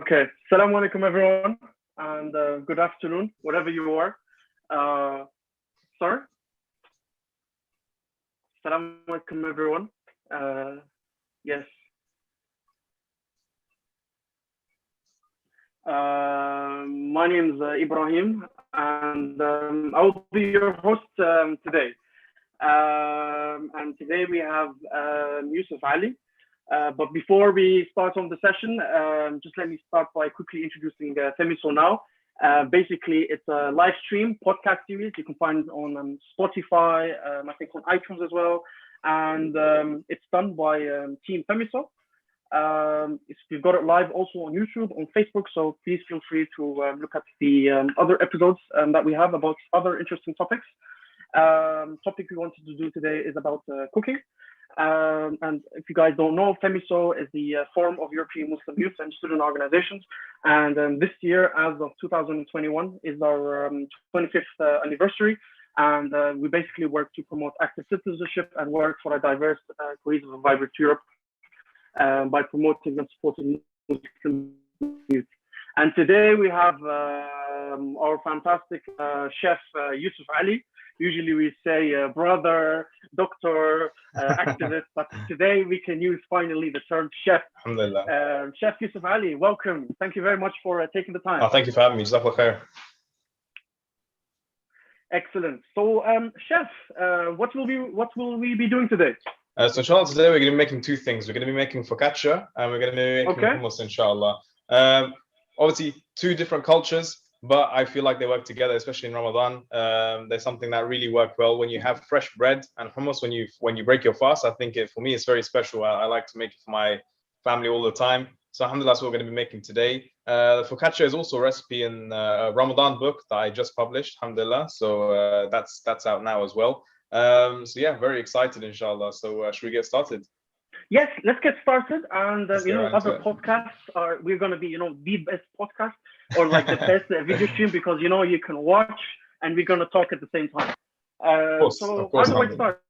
Okay, Assalamu alaikum everyone, and good afternoon, wherever you are. Sorry? Assalamu alaikum everyone. Yes. My name is Ibrahim, and I will be your host today. And today we have Yusuf Ali. But before we start on the session, just let me start by quickly introducing FEMYSO now. Basically, it's a live stream podcast series. You can find it on Spotify, I think on iTunes as well. And it's done by Team FEMYSO. We've got it live also on YouTube, on Facebook. So please feel free to look at the other episodes that we have about other interesting topics. Topic we wanted to do today is about cooking. And if you guys don't know, FEMYSO is the Forum of European Muslim Youth and Student Organizations. And this year, as of 2021, is our 25th anniversary. And we basically work to promote active citizenship and work for a diverse, cohesive, and vibrant Europe by promoting and supporting Muslim youth. And today we have our fantastic chef, Yusuf Ali. Usually we say brother, doctor, activist, but today we can use finally the term chef. Alhamdulillah. Chef Yusuf Ali, welcome. Thank you very much for taking the time. Oh, thank you for having me. Jazakallah khair. Excellent. So, chef, what will we be doing today? So inshallah, today we're going to be making two things. We're going to be making focaccia and we're going to be making hummus, inshallah. Obviously, two different cultures, but I feel like they work together, especially in Ramadan. There's something that really worked well when you have fresh bread and hummus when you break your fast. I think for me, it's very special. I like to make it for my family all the time. So alhamdulillah, that's what we're going to be making today. The focaccia is also a recipe in a Ramadan book that I just published, alhamdulillah. So that's out now as well. So yeah, very excited, inshallah. So should we get started? Yes, let's get started. And other podcasts we're going to be the best podcast or like the best video stream, because you can watch and we're going to talk at the same time. Of course, how do I start?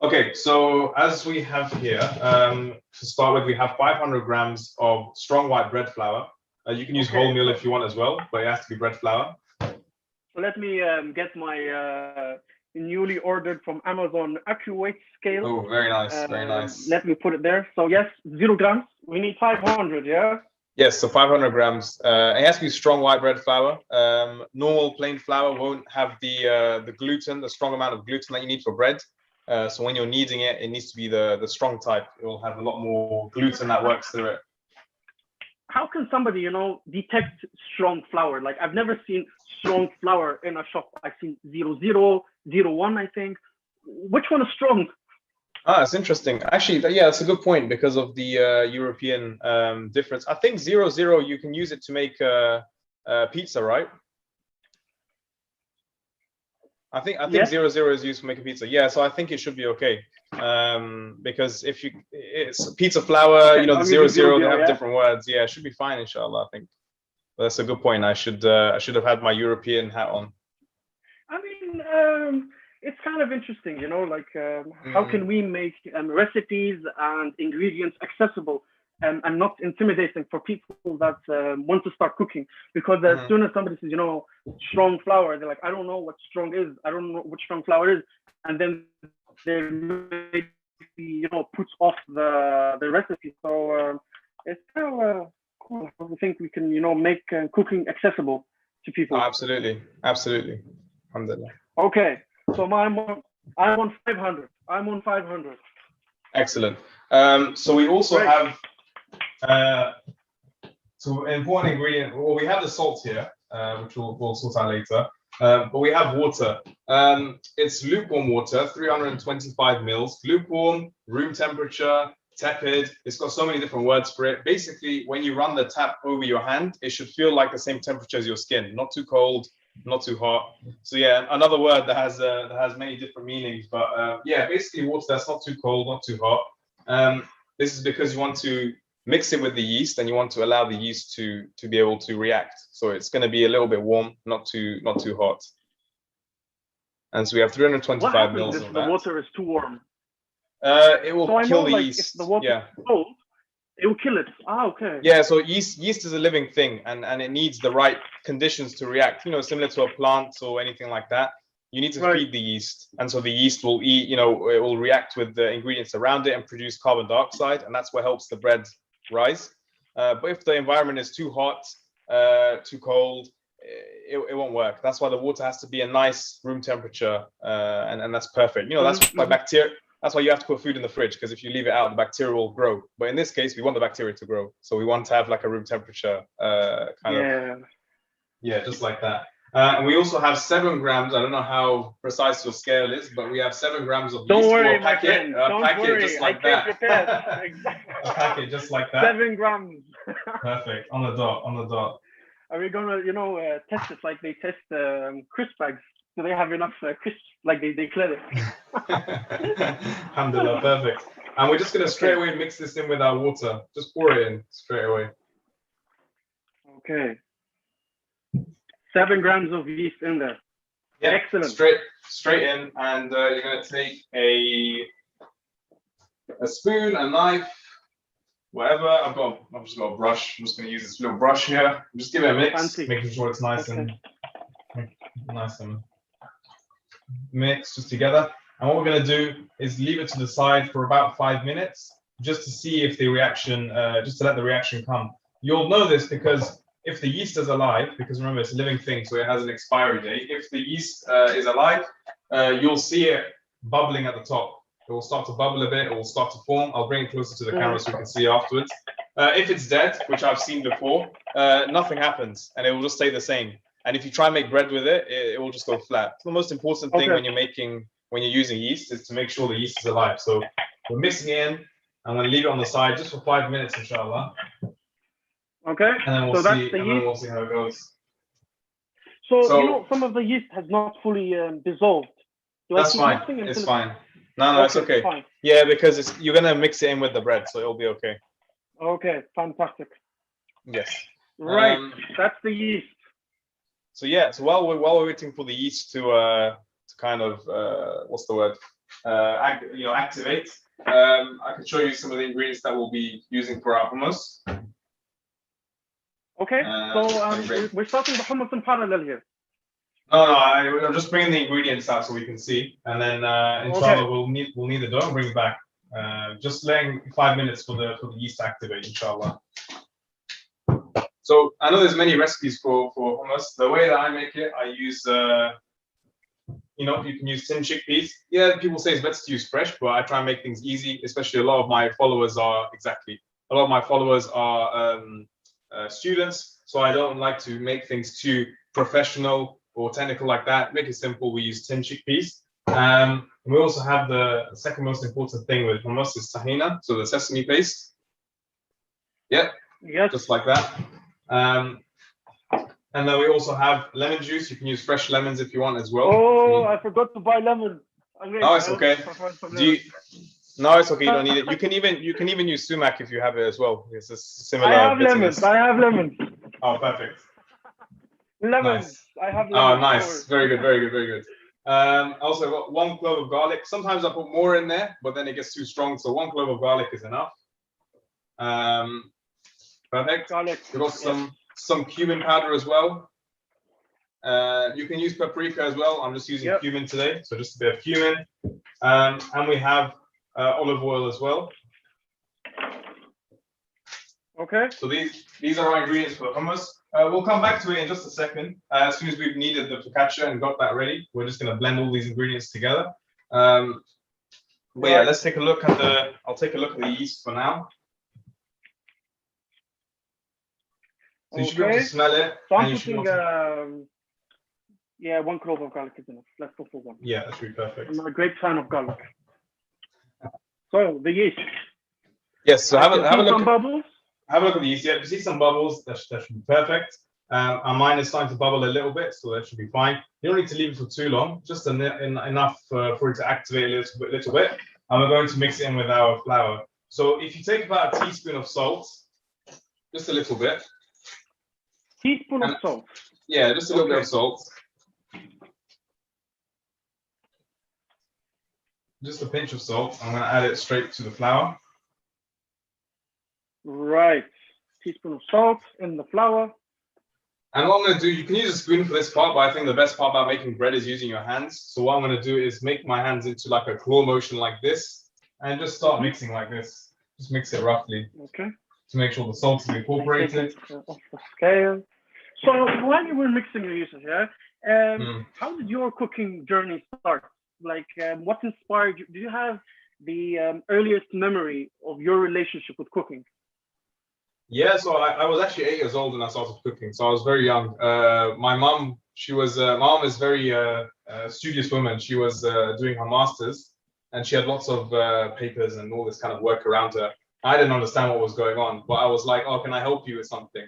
Okay, so as we have here, to start with, we have 500 grams of strong white bread flour. You can use wholemeal if you want as well, but it has to be bread flour. So let me get my newly ordered from Amazon AccuWeight scale. Oh, very nice, very nice. Let me put it there. So yes, 0 grams. We need 500, yeah? Yes, so 500 grams. It has to be strong white bread flour. Normal plain flour won't have the gluten, the strong amount of gluten that you need for bread. So when you're kneading it, it needs to be the strong type. It will have a lot more gluten that works through it. How can somebody, detect strong flour? Like, I've never seen strong flour in a shop. I've seen 00, 01, I think. Which one is strong? It's interesting. Actually, yeah, that's a good point because of the European difference. I think 00, you can use it to make pizza, right? I think yes. 00 is used to make a pizza. Yeah, so I think it should be okay. Because if it's pizza flour, the 00, they have different words. Yeah, it should be fine, inshallah, I think. But that's a good point. I should have had my European hat on. I mean, it's kind of interesting, how can we make recipes and ingredients accessible and not intimidating for people that want to start cooking? Because as soon as somebody says, strong flour, they're like, I don't know what strong is. I don't know what strong flour is. And then they maybe, puts off the recipe. So it's kind of cool. I think we can, make cooking accessible to people. Oh, absolutely. Absolutely. Alhamdulillah. Okay. So I'm on 500. I'm on 500. Excellent. So we also have so important ingredient. Well, we have the salt here, which we'll sort out later. But we have water. It's lukewarm water, 325 mils. Lukewarm, room temperature, tepid. It's got so many different words for it. Basically, when you run the tap over your hand, it should feel like the same temperature as your skin. Not too cold, not too hot. So yeah, another word that has many different meanings. But yeah, basically water that's not too cold, not too hot. This is because you want to mix it with the yeast, and you want to allow the yeast to be able to react. So it's going to be a little bit warm, not too hot. And so we have 325 mils of that. The water is too warm. It will kill the yeast. If the water is cold, it will kill it. Okay. Yeah, so yeast is a living thing, and it needs the right conditions to react. You know, similar to a plant or anything like that. You need to feed the yeast, and so the yeast will eat. You know, it will react with the ingredients around it and produce carbon dioxide, and that's what helps the bread rise. But if the environment is too hot, too cold, it won't work. That's why the water has to be a nice room temperature, and that's perfect. You know, that's why bacteria. That's why you have to put food in the fridge, because if you leave it out, the bacteria will grow. But in this case, we want the bacteria to grow, so we want to have like a room temperature kind of. Yeah, just like that. And we also have 7 grams. I don't know how precise your scale is, but we have 7 grams of yeast. Don't worry, my friend. Don't worry. Just like I take that. Exactly. A packet just like that. 7 grams. Perfect. On the dot. On the dot. Are we gonna, test it like they test crisp bags? Do they have enough crisps? Like they clear it? Alhamdulillah, perfect. And we're just gonna straight away mix this in with our water. Just pour it in straight away. Okay. 7 grams of yeast in there. Yeah, excellent. Straight in, and you're gonna take a spoon, a knife, whatever. I've just got a brush. I'm just gonna use this little brush here. Just give it a mix, making sure it's nice and mixed just together. And what we're gonna do is leave it to the side for about 5 minutes, just to see if the reaction, just to let the reaction come. You'll know this because if the yeast is alive, because remember it's a living thing, so it has an expiry date. If the yeast is alive, you'll see it bubbling at the top. It will start to bubble a bit. It will start to form. I'll bring it closer to the camera so you can see afterwards. If it's dead, which I've seen before, nothing happens, and it will just stay the same. And if you try and make bread with it, it will just go flat. So the most important thing when you're using yeast is to make sure the yeast is alive. So we're mixing it in. I'm going to leave it on the side just for 5 minutes, inshallah. Okay. And then we'll see. And then we'll see how it goes. So some of the yeast has not fully dissolved. That's fine. It's fine. No, it's okay. Fine. Yeah, because you're gonna mix it in with the bread, so it'll be okay. Okay, fantastic. Yes. Right, that's the yeast. So yeah, so while we're waiting for the yeast to kind of what's the word? Activate. I can show you some of the ingredients that we'll be using for our hummus. Okay, so we're starting the hummus in parallel here. No, I'm just bringing the ingredients out so we can see, and then inshallah we'll need the dough and bring it back. Just letting 5 minutes for the yeast to activate, inshallah. So I know there's many recipes for hummus. The way that I make it, I use you can use tin chickpeas. Yeah, people say it's better to use fresh, but I try and make things easy. Especially a lot of my followers are students, so I don't like to make things too professional or technical like that. Make it simple. We use tin chickpeas. We also have the second most important thing with hummus is tahina, so the sesame paste. Yeah, just like that. And then we also have lemon juice. You can use fresh lemons if you want as well. Oh, I forgot to buy lemon. No, it's okay. No, it's okay. You don't need it. You can even use sumac if you have it as well. It's a similar. I have lemons. Oh, perfect. Lemons. Nice. I have lemons. Oh, nice. Very good. Also got 1 clove of garlic. Sometimes I put more in there, but then it gets too strong. So 1 clove of garlic is enough. Perfect. Garlic. We've got some cumin powder as well. You can use paprika as well. I'm just using cumin today, so just a bit of cumin. And we have olive oil as well. Okay. So these are our ingredients for the hummus. We'll come back to it in just a second. As soon as we've kneaded the focaccia and got that ready, we're just going to blend all these ingredients together. We're But yeah, let's take a look at I'll take a look at the yeast for now. So you should be able to smell it. So I'm putting, yeah, 1 clove of garlic is enough. Let's go for 1. Yeah, that should be perfect. I'm a great fan of garlic. So the yeast. Yes. So have a look. Some bubbles. Have a look at the yeast. Yeah, if you see some bubbles, that should be perfect. And mine is starting to bubble a little bit, so that should be fine. You don't need to leave it for too long, just enough for it to activate a little bit. And we're going to mix it in with our flour. So if you take about a teaspoon of salt, just a little bit. Teaspoon of salt. Yeah, just a little bit of salt. Just a pinch of salt. I'm going to add it straight to the flour. Right. Teaspoon of salt in the flour. And what I'm going to do, you can use a spoon for this part, but I think the best part about making bread is using your hands. So what I'm going to do is make my hands into like a claw motion like this, and just start mixing like this. Just mix it roughly. Okay. To make sure the salt is incorporated. Off the scale. So while you were mixing your Yusuf, how did your cooking journey start? Like, what inspired you? Do you have the earliest memory of your relationship with cooking? Yeah, so I was actually 8 years old when I started cooking, so I was very young. My mom, my mom is very studious woman. She was doing her master's, and she had lots of papers and all this kind of work around her. I didn't understand what was going on, but I was like, oh, can I help you with something?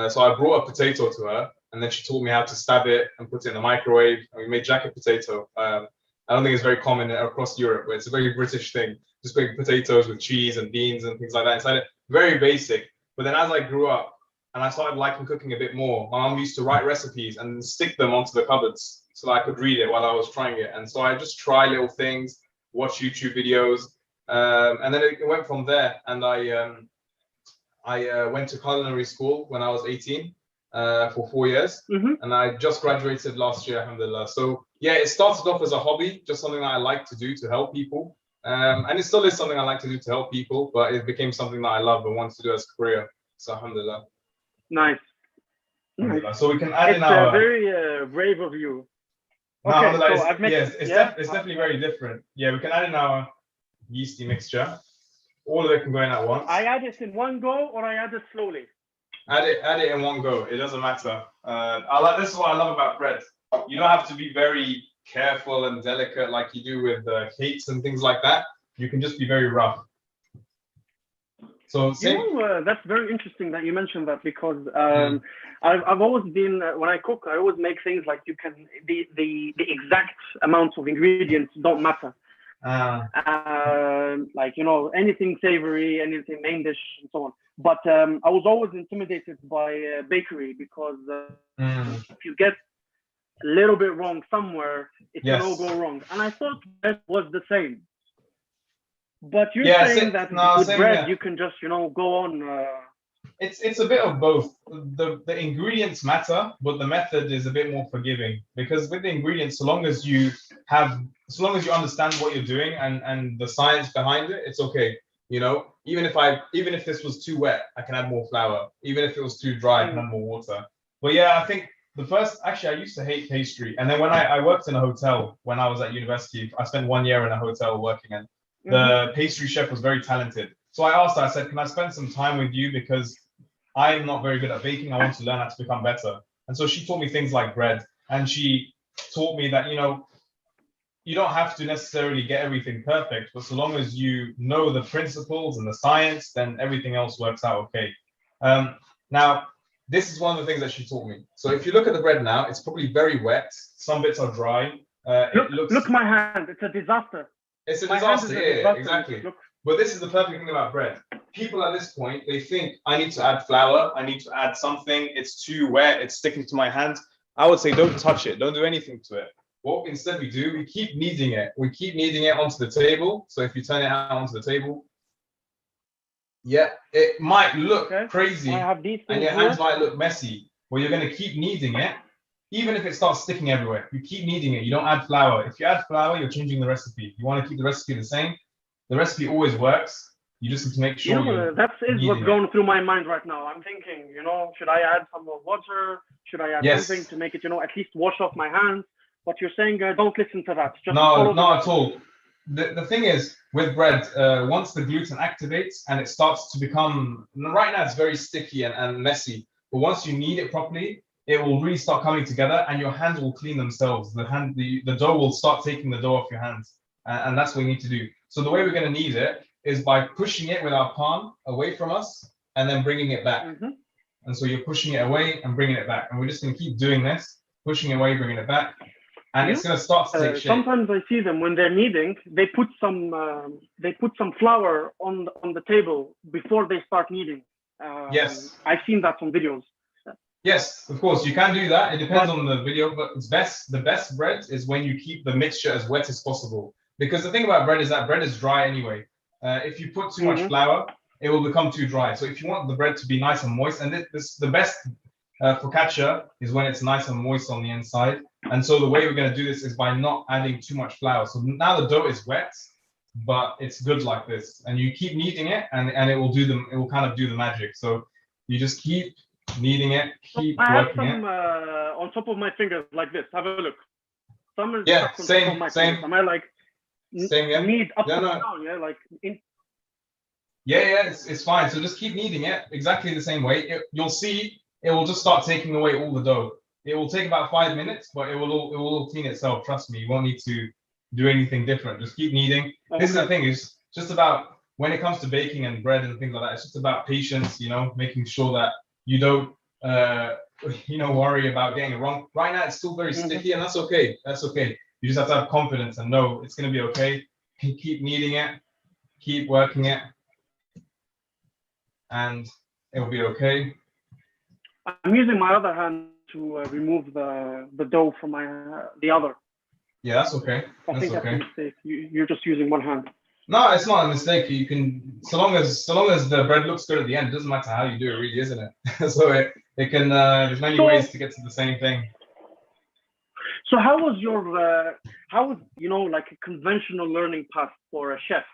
So I brought a potato to her, and then she taught me how to stab it and put it in the microwave, and we made jacket potato. I don't think it's very common across Europe, but it's a very British thing. Just making potatoes with cheese and beans and things like that inside it. Very basic. But then as I grew up and I started liking cooking a bit more, my mom used to write recipes and stick them onto the cupboards so that I could read it while I was trying it. And so I just try little things, watch YouTube videos, and then it went from there. And I went to culinary school when I was 18 for 4 years, and I just graduated last year, alhamdulillah. So yeah, it started off as a hobby, just something that I like to do to help people. And it still is something I like to do to help people, but it became something that I love and want to do as a career. So alhamdulillah. Nice. So we can add in our... It's very brave of you. Okay, so I've mixed, yes, it's definitely very different. Yeah, we can add in our yeasty mixture. All of it can go in at once. I add it in one go, or I add it slowly? Add it in one go. It doesn't matter. This is what I love about bread. You don't have to be very careful and delicate like you do with cakes and things like that. You can just be very rough. So that's very interesting that you mentioned that, because I've always been when I cook, I always make things like you can the exact amounts of ingredients don't matter. Like, you know, anything savory, anything main dish, and so on. But I was always intimidated by bakery, because if you get a little bit wrong somewhere, it can all go wrong. And I thought that was the same. But you're saying that with bread, you can just, you know, go on. It's a bit of both. The ingredients matter, but the method is a bit more forgiving, because with the ingredients, so long as you understand what you're doing and the science behind it, it's okay. You know, even if this was too wet, I can add more flour. Even if it was too dry, I can add more water. But yeah, I think I used to hate pastry. And then when I worked in a hotel when I was at university, I spent 1 year in a hotel working, and the pastry chef was very talented. So I asked her, I said, can I spend some time with you? Because I'm not very good at baking. I want to learn how to become better. And so she taught me things like bread. And she taught me that, you know, you don't have to necessarily get everything perfect, but so long as you know the principles and the science, then everything else works out okay. Now, this is one of the things that she taught me. So if you look at the bread now, it's probably very wet. Some bits are dry. Look my hand. It's a disaster. It's a disaster, yeah, exactly. But this is the perfect thing about bread. People at this point, they think, I need to add flour. I need to add something. It's too wet. It's sticking to my hand. I would say, don't touch it. Don't do anything to it. What instead we do, we keep kneading it. We keep kneading it onto the table. So if you turn it out onto the table, yeah, it might look crazy and your hands might look messy, but you're going to keep kneading it. Even if it starts sticking everywhere, you keep kneading it. You don't add flour. If you add flour, you're changing the recipe. You want to keep the recipe the same. The recipe always works. You just need to make sure that is what's going through my mind right now. I'm thinking, you know, should I add some more water? Should I add something to make it, you know, at least wash off my hands? But you're saying don't listen to that. Just not at all. the thing is with bread, once the gluten activates and it starts to become, right now it's very sticky and messy, but once you knead it properly, it will really start coming together and your hands will clean themselves. The dough will start taking the dough off your hands, and that's what we need to do. So the way we're going to knead it is by pushing it with our palm away from us and then bringing it back. And so you're pushing it away and bringing it back, and we're just going to keep doing this, pushing away, bringing it back. And it's going to start to take shape. Sometimes I see them when they're kneading, they put some flour on the table before they start kneading. Yes, I've seen that on videos. Yes, of course you can do that. It depends on the video, but the best bread is when you keep the mixture as wet as possible. Because the thing about bread is that bread is dry anyway. If you put too much flour, it will become too dry. So if you want the bread to be nice and moist, and the best focaccia is when it's nice and moist on the inside. And so the way we're going to do this is by not adding too much flour. So now the dough is wet, but it's good like this. And you keep kneading it, and it will kind of do the magic. So you just keep kneading it, keep I have working some on top of my fingers like this. Have a look. Some is Yeah, stuck on my same. fingers. Am I like Same, yeah. knead up and No. down? Yeah, like in. Yeah, it's fine. So just keep kneading it exactly the same way. You'll see it will just start taking away all the dough. It will take about 5 minutes, but it will all clean itself. Trust me, you won't need to do anything different. Just keep kneading. This is the thing, is just about when it comes to baking and bread and things like that, it's just about patience, making sure that you don't worry about getting it wrong. Right now it's still very sticky, and that's okay. That's okay. You just have to have confidence and know it's gonna be okay. Keep kneading it, keep working it, and it will be okay. I'm using my other hand to remove the dough from the other. Yeah, that's okay. I think that's a mistake. You're just using one hand. No, it's not a mistake. You can, so long as the bread looks good at the end, it doesn't matter how you do it, really, isn't it? So it can. There's many ways to get to the same thing. So how was like a conventional learning path for a chef?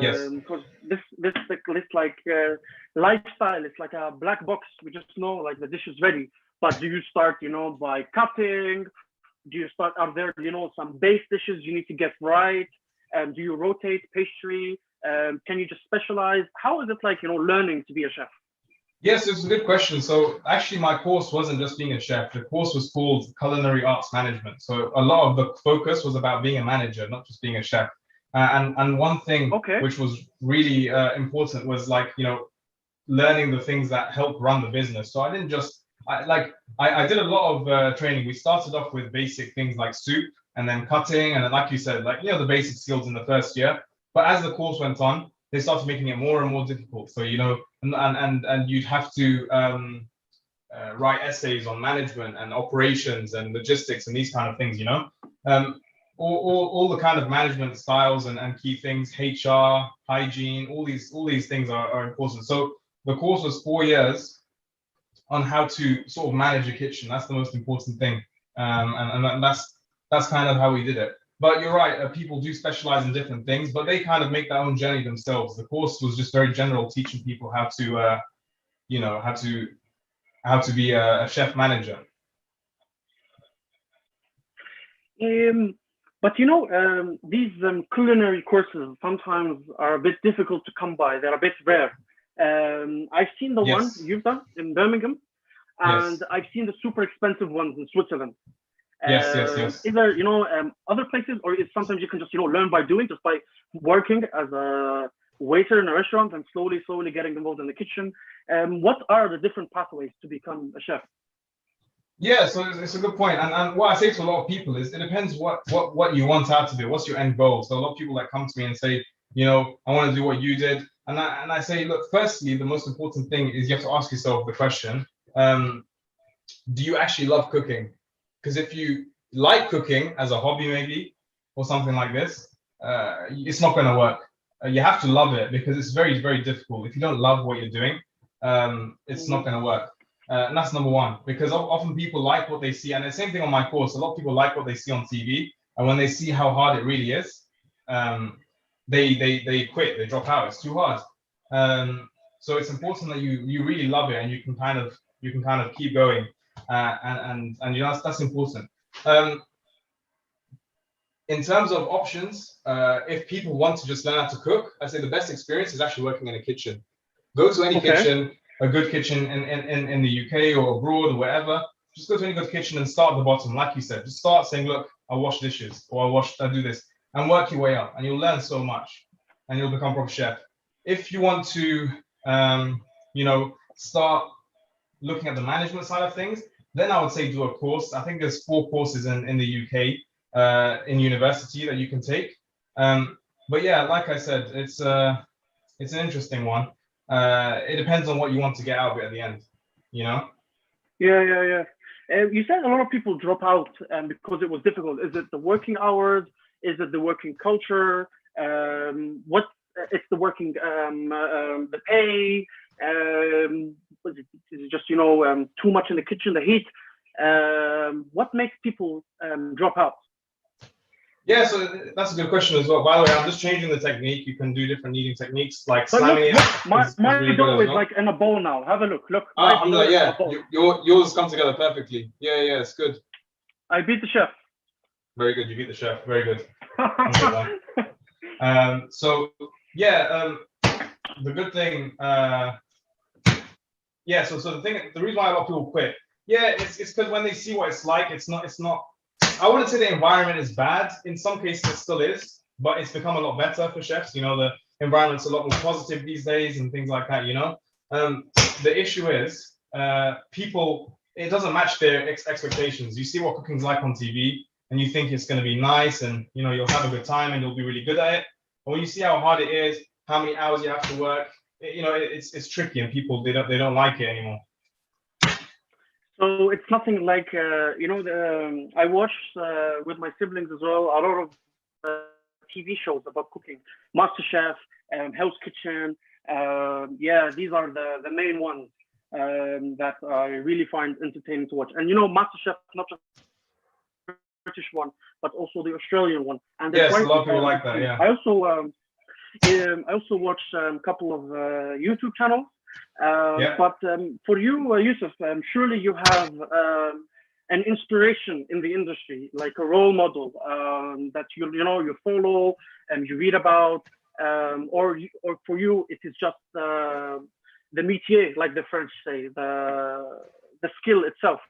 Yes. Because this like lifestyle, it's like a black box. We just know like the dish is ready. But do you start, by cutting? Do you start? Are there, some base dishes you need to get right? Do you rotate pastry? Can you just specialize? How is it like, learning to be a chef? Yes, it's a good question. So actually, my course wasn't just being a chef. The course was called Culinary Arts Management. So a lot of the focus was about being a manager, not just being a chef. And one thing which was really important was like, learning the things that help run the business. So I didn't just, I did a lot of training. We started off with basic things like soup, and then cutting, and then like you said, like, the basic skills in the first year. But as the course went on, they started making it more and more difficult. So, and you'd have to write essays on management and operations and logistics and these kind of things, all the kind of management styles and key things, HR, hygiene, all these things are important. So the course was 4 years on how to sort of manage a kitchen. That's the most important thing. And that's kind of how we did it. But you're right, people do specialize in different things, but they kind of make their own journey themselves. The course was just very general, teaching people how to, how to be a chef manager. But these culinary courses sometimes are a bit difficult to come by. They're a bit rare. I've seen the one you've done in Birmingham, and I've seen the super expensive ones in Switzerland. Yes. Is there, other places, or is sometimes you can just, learn by doing, just by working as a waiter in a restaurant and slowly getting involved in the kitchen? What are the different pathways to become a chef? Yeah, so it's a good point. And what I say to a lot of people is it depends what you want out of it. What's your end goal? So a lot of people that come to me and say, I want to do what you did. And I say, look, firstly, the most important thing is you have to ask yourself the question, do you actually love cooking? Because if you like cooking as a hobby, maybe, or something like this, it's not going to work. You have to love it, because it's very, very difficult. If you don't love what you're doing, it's not going to work. And that's number one, because often people like what they see. And the same thing on my course, a lot of people like what they see on TV. And when they see how hard it really is, they quit, they drop out. It's too hard. So it's important that you really love it, and you can kind of keep going. And that's important. in terms of options, if people want to just learn how to cook, I say the best experience is actually working in a kitchen. Go to any kitchen, a good kitchen in the UK or abroad or wherever. Just go to any good kitchen and start at the bottom, like you said. Just start saying, look, I wash dishes, or I do this, and work your way up, and you'll learn so much, and you'll become a proper chef. If you want to, start looking at the management side of things, then I would say do a course. I think there's 4 courses in the UK in university that you can take. But yeah, like I said, it's an interesting one. It depends on what you want to get out of it at the end, you know? Yeah. You said a lot of people drop out because it was difficult. Is it the working hours? Is it the working culture? It's the working, the pay? Is it just, too much in the kitchen, the heat? What makes people drop out? Yeah, so that's a good question as well. By the way, I'm just changing the technique. You can do different kneading techniques, like slamming it. My really dough is like in a bowl now. Have a look. Yeah, yours come together perfectly. Yeah, it's good. I beat the chef. Very good. You beat the chef. Very good. So yeah, the good thing. So the reason why a lot of people quit, it's because when they see what it's like, it's not. I wouldn't say the environment is bad. In some cases, it still is, but it's become a lot better for chefs. The environment's a lot more positive these days and things like that. The issue is people. It doesn't match their expectations. You see what cooking's like on TV, and you think it's going to be nice, and you'll have a good time, and you'll be really good at it. But when you see how hard it is, how many hours you have to work, it's tricky, and people they don't like it anymore. So it's nothing like I watched with my siblings as well a lot of TV shows about cooking, MasterChef, Hell's Kitchen. These are the main ones that I really find entertaining to watch. And MasterChef, not just the British one, but also the Australian one. And yes, a lot of people like that. Yeah. I also watch a couple of YouTube channels. But for you, Yusuf, surely you have an inspiration in the industry, like a role model that you follow and you read about, or for you it is just the métier, like the French say, the skill itself.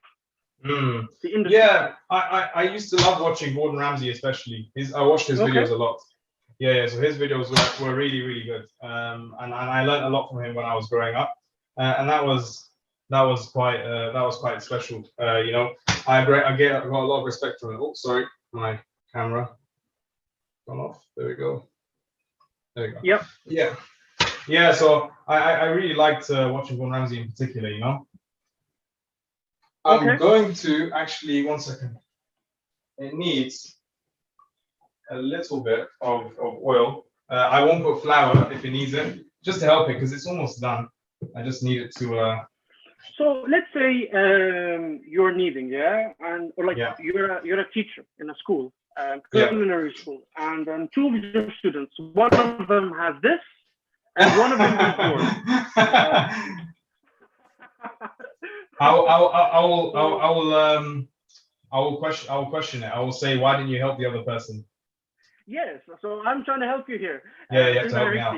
The industry. Yeah, I used to love watching Gordon Ramsay, especially. I watched his videos a lot. Yeah. So his videos were really, really good, and I learned a lot from him when I was growing up, and that was quite special. I got a lot of respect from it. Oh, sorry, my camera gone off. There we go. Yep. Yeah. So I really liked watching Gordon Ramsay in particular. I'm going to actually 1 second. It needs a little bit of oil. I won't put flour if it needs it, just to help it because it's almost done. I just need it to. So let's say you're kneading, you're a teacher in a school, culinary school, and 2 of your students. One of them has this, and one of them is yours. I will question it. I will say, why didn't you help the other person? Yes, so I'm trying to help you here. You have to help me out.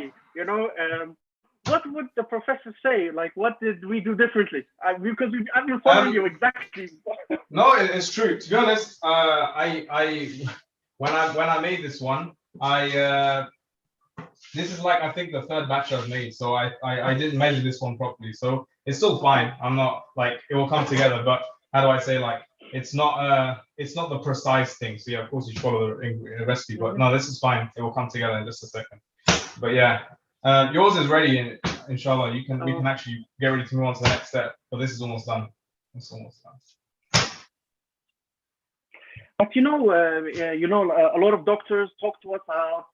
What would the professor say? Like, what did we do differently? Because I've been following you exactly. No, it's true. To be honest, when I made this one, this is like I think the 3rd batch I've made, so I didn't measure this one properly, so it's still fine. I'm not like it will come together, but how do I say, like it's not the precise thing. So yeah, of course you follow the recipe, but no, this is fine. It will come together in just a second. But yeah, yours is ready, and inshallah we can actually get ready to move on to the next step. But this is almost done. It's almost done. But a lot of doctors talk to us about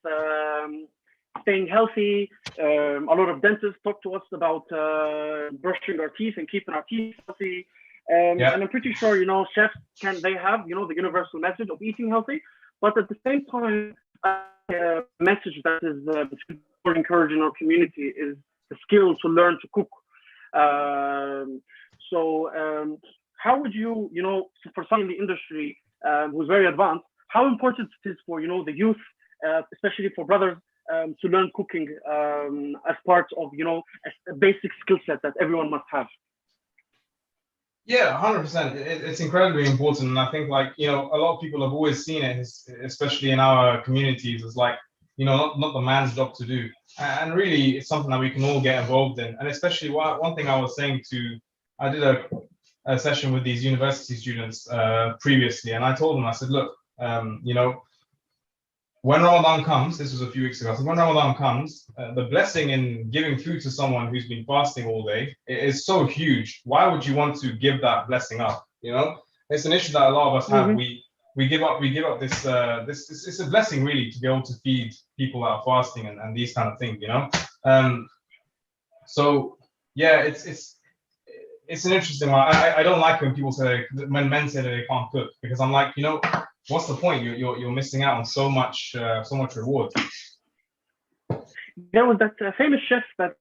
staying healthy. A lot of dentists talk to us about brushing our teeth and keeping our teeth healthy. And I'm pretty sure, chefs they have, the universal message of eating healthy, but at the same time, a message that is more encouraging our community is the skill to learn to cook. So how would you, for someone in the industry who's very advanced, how important it is for the youth, especially for brothers, to learn cooking as part of a basic skill set that everyone must have. Yeah, 100%. It's incredibly important, and I think like a lot of people have always seen it, especially in our communities, as like not the man's job to do, and really it's something that we can all get involved in. And especially one thing I was saying I did a session with these university students previously, and I told them, I said, look, when Ramadan comes, this was a few weeks ago, so when Ramadan comes, the blessing in giving food to someone who's been fasting all day is so huge. Why would you want to give that blessing up? It's an issue that a lot of us have. We give up this it's a blessing really to be able to feed people that are fasting and these kind of things, so yeah, it's an interesting one. I don't like when people when men say that they can't cook, because I'm like, what's the point? You're missing out on so much reward. There was that famous chef that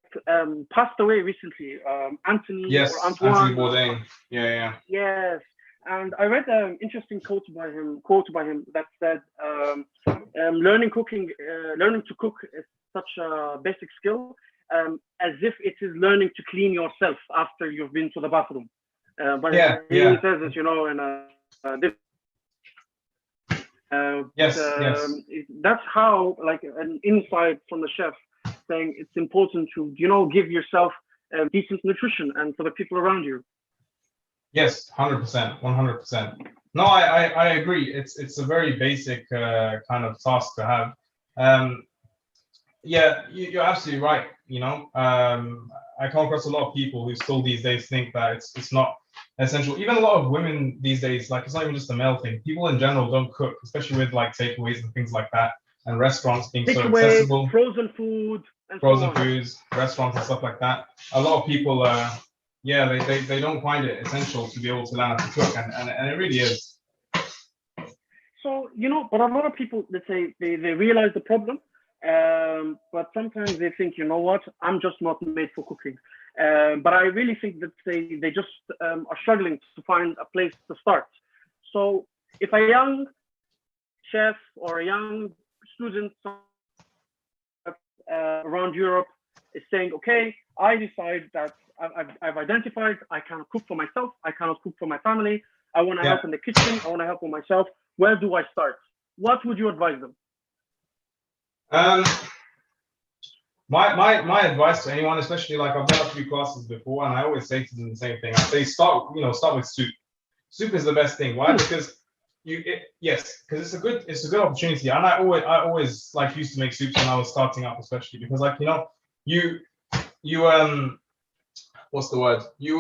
passed away recently, Anthony or Antoine. Anthony Bourdain. Yeah. Yes, and I read an interesting quote by him that said, learning to cook is such a basic skill, as if it is learning to clean yourself after you've been to the bathroom. But he says this, in a yes. That's how, like, an insight from the chef saying it's important to give yourself decent nutrition and for the people around you. Yes, 100%. No, I agree. It's a very basic kind of task to have. Yeah, you're absolutely right. I come across a lot of people who still these days think that it's not essential. Even a lot of women these days, like, it's not even just a male thing. People in general don't cook, especially with like takeaways and things like that, and restaurants being so accessible. Frozen food, and frozen foods, restaurants and stuff like that. A lot of people, they don't find it essential to be able to learn how to cook, and it really is. So but a lot of people, let's say, they realize the problem. But sometimes they think, what, I'm just not made for cooking. But I really think that they just are struggling to find a place to start. So if a young chef or a young student around Europe is saying, okay, I decide that I've identified I cannot cook for myself, I cannot cook for my family, I want to help in the kitchen, I want to help for myself, where do I start? What would you advise them? My advice to anyone, especially, like, I've done a few classes before, and I always say to them the same thing. I say start with soup. Soup is the best thing. Why? Because because it's a good opportunity. And I always like used to make soups when I was starting up, especially because, like, you what's the word? You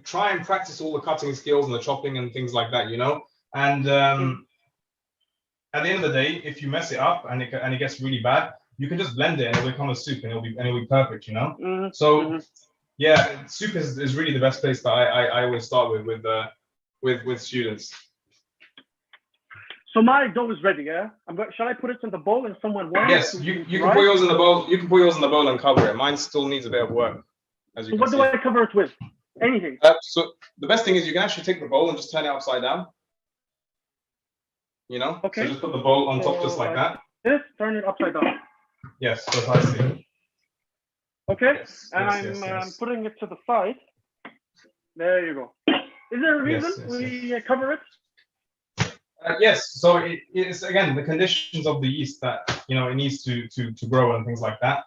try and practice all the cutting skills and the chopping and things like that, and at the end of the day, if you mess it up and it gets really bad, you can just blend it and it'll become a soup and it'll be perfect, So yeah, soup is really the best place that I always start with students. So my dough is ready, yeah? Shall I put it in the bowl and someone warm? Yes, you can put yours in the bowl. You can put yours in the bowl and cover it. Mine still needs a bit of work, as you can see. So what do I cover it with? Anything? So the best thing is you can actually take the bowl and just turn it upside down. Okay. So just put the bowl on top, just like that. This, turn it upside down. Yes, precisely. Okay, yes, and I'm putting it to the side. There you go. Is there a reason we cover it? Yes, so it's, again, the conditions of the yeast that it needs to grow and things like that.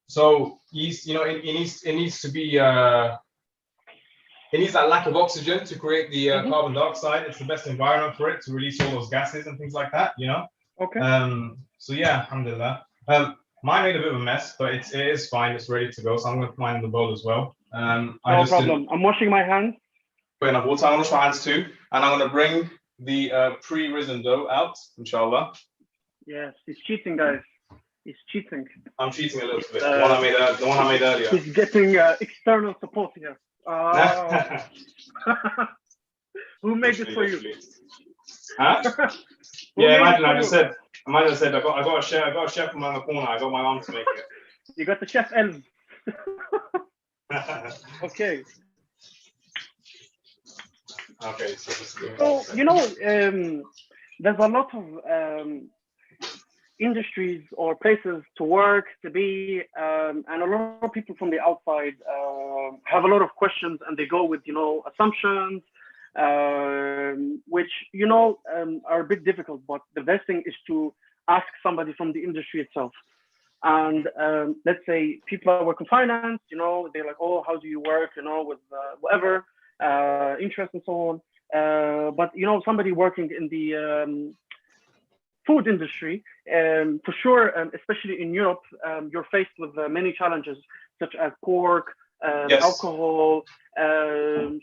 So yeast, it needs to be it needs that lack of oxygen to create the carbon dioxide. It's the best environment for it to release all those gases and things like that, Okay. So yeah, alhamdulillah. Mine made a bit of a mess, but it is fine. It's ready to go. So I'm going to put mine in the bowl as well. No problem. I'm washing my hands. Put enough water. I'm going to wash my hands too, and I'm going to bring the pre-risen dough out, inshallah. Yes, he's cheating, guys. He's cheating. I'm cheating a little bit. The one I made earlier. He's getting external support here. Who made this for you? Huh? Yeah, imagine I just said I got a chef from the corner. I got my mom to make it. You got the chef Elm. Okay. Okay, so just give me So, one second. there's a lot of industries or places to work, to be, and a lot of people from the outside have a lot of questions, and they go with, assumptions, which, are a bit difficult. But the best thing is to ask somebody from the industry itself. And let's say people that work in finance, they're like, oh, how do you work, with whatever interest and so on. But somebody working in the food industry, for sure, especially in Europe, you're faced with many challenges such as pork, Yes. alcohol.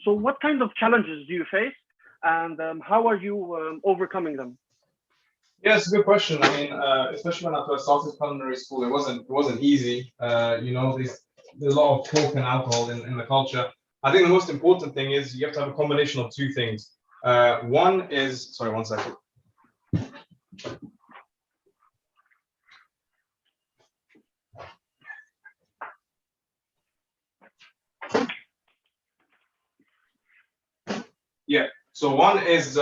So what kind of challenges do you face, and how are you overcoming them? Yeah, it's a good question. I mean, especially when I first started culinary school, it wasn't easy. There's a lot of pork and alcohol in the culture. I think the most important thing is you have to have a combination of two things. One is, sorry, one second. Yeah. So one is,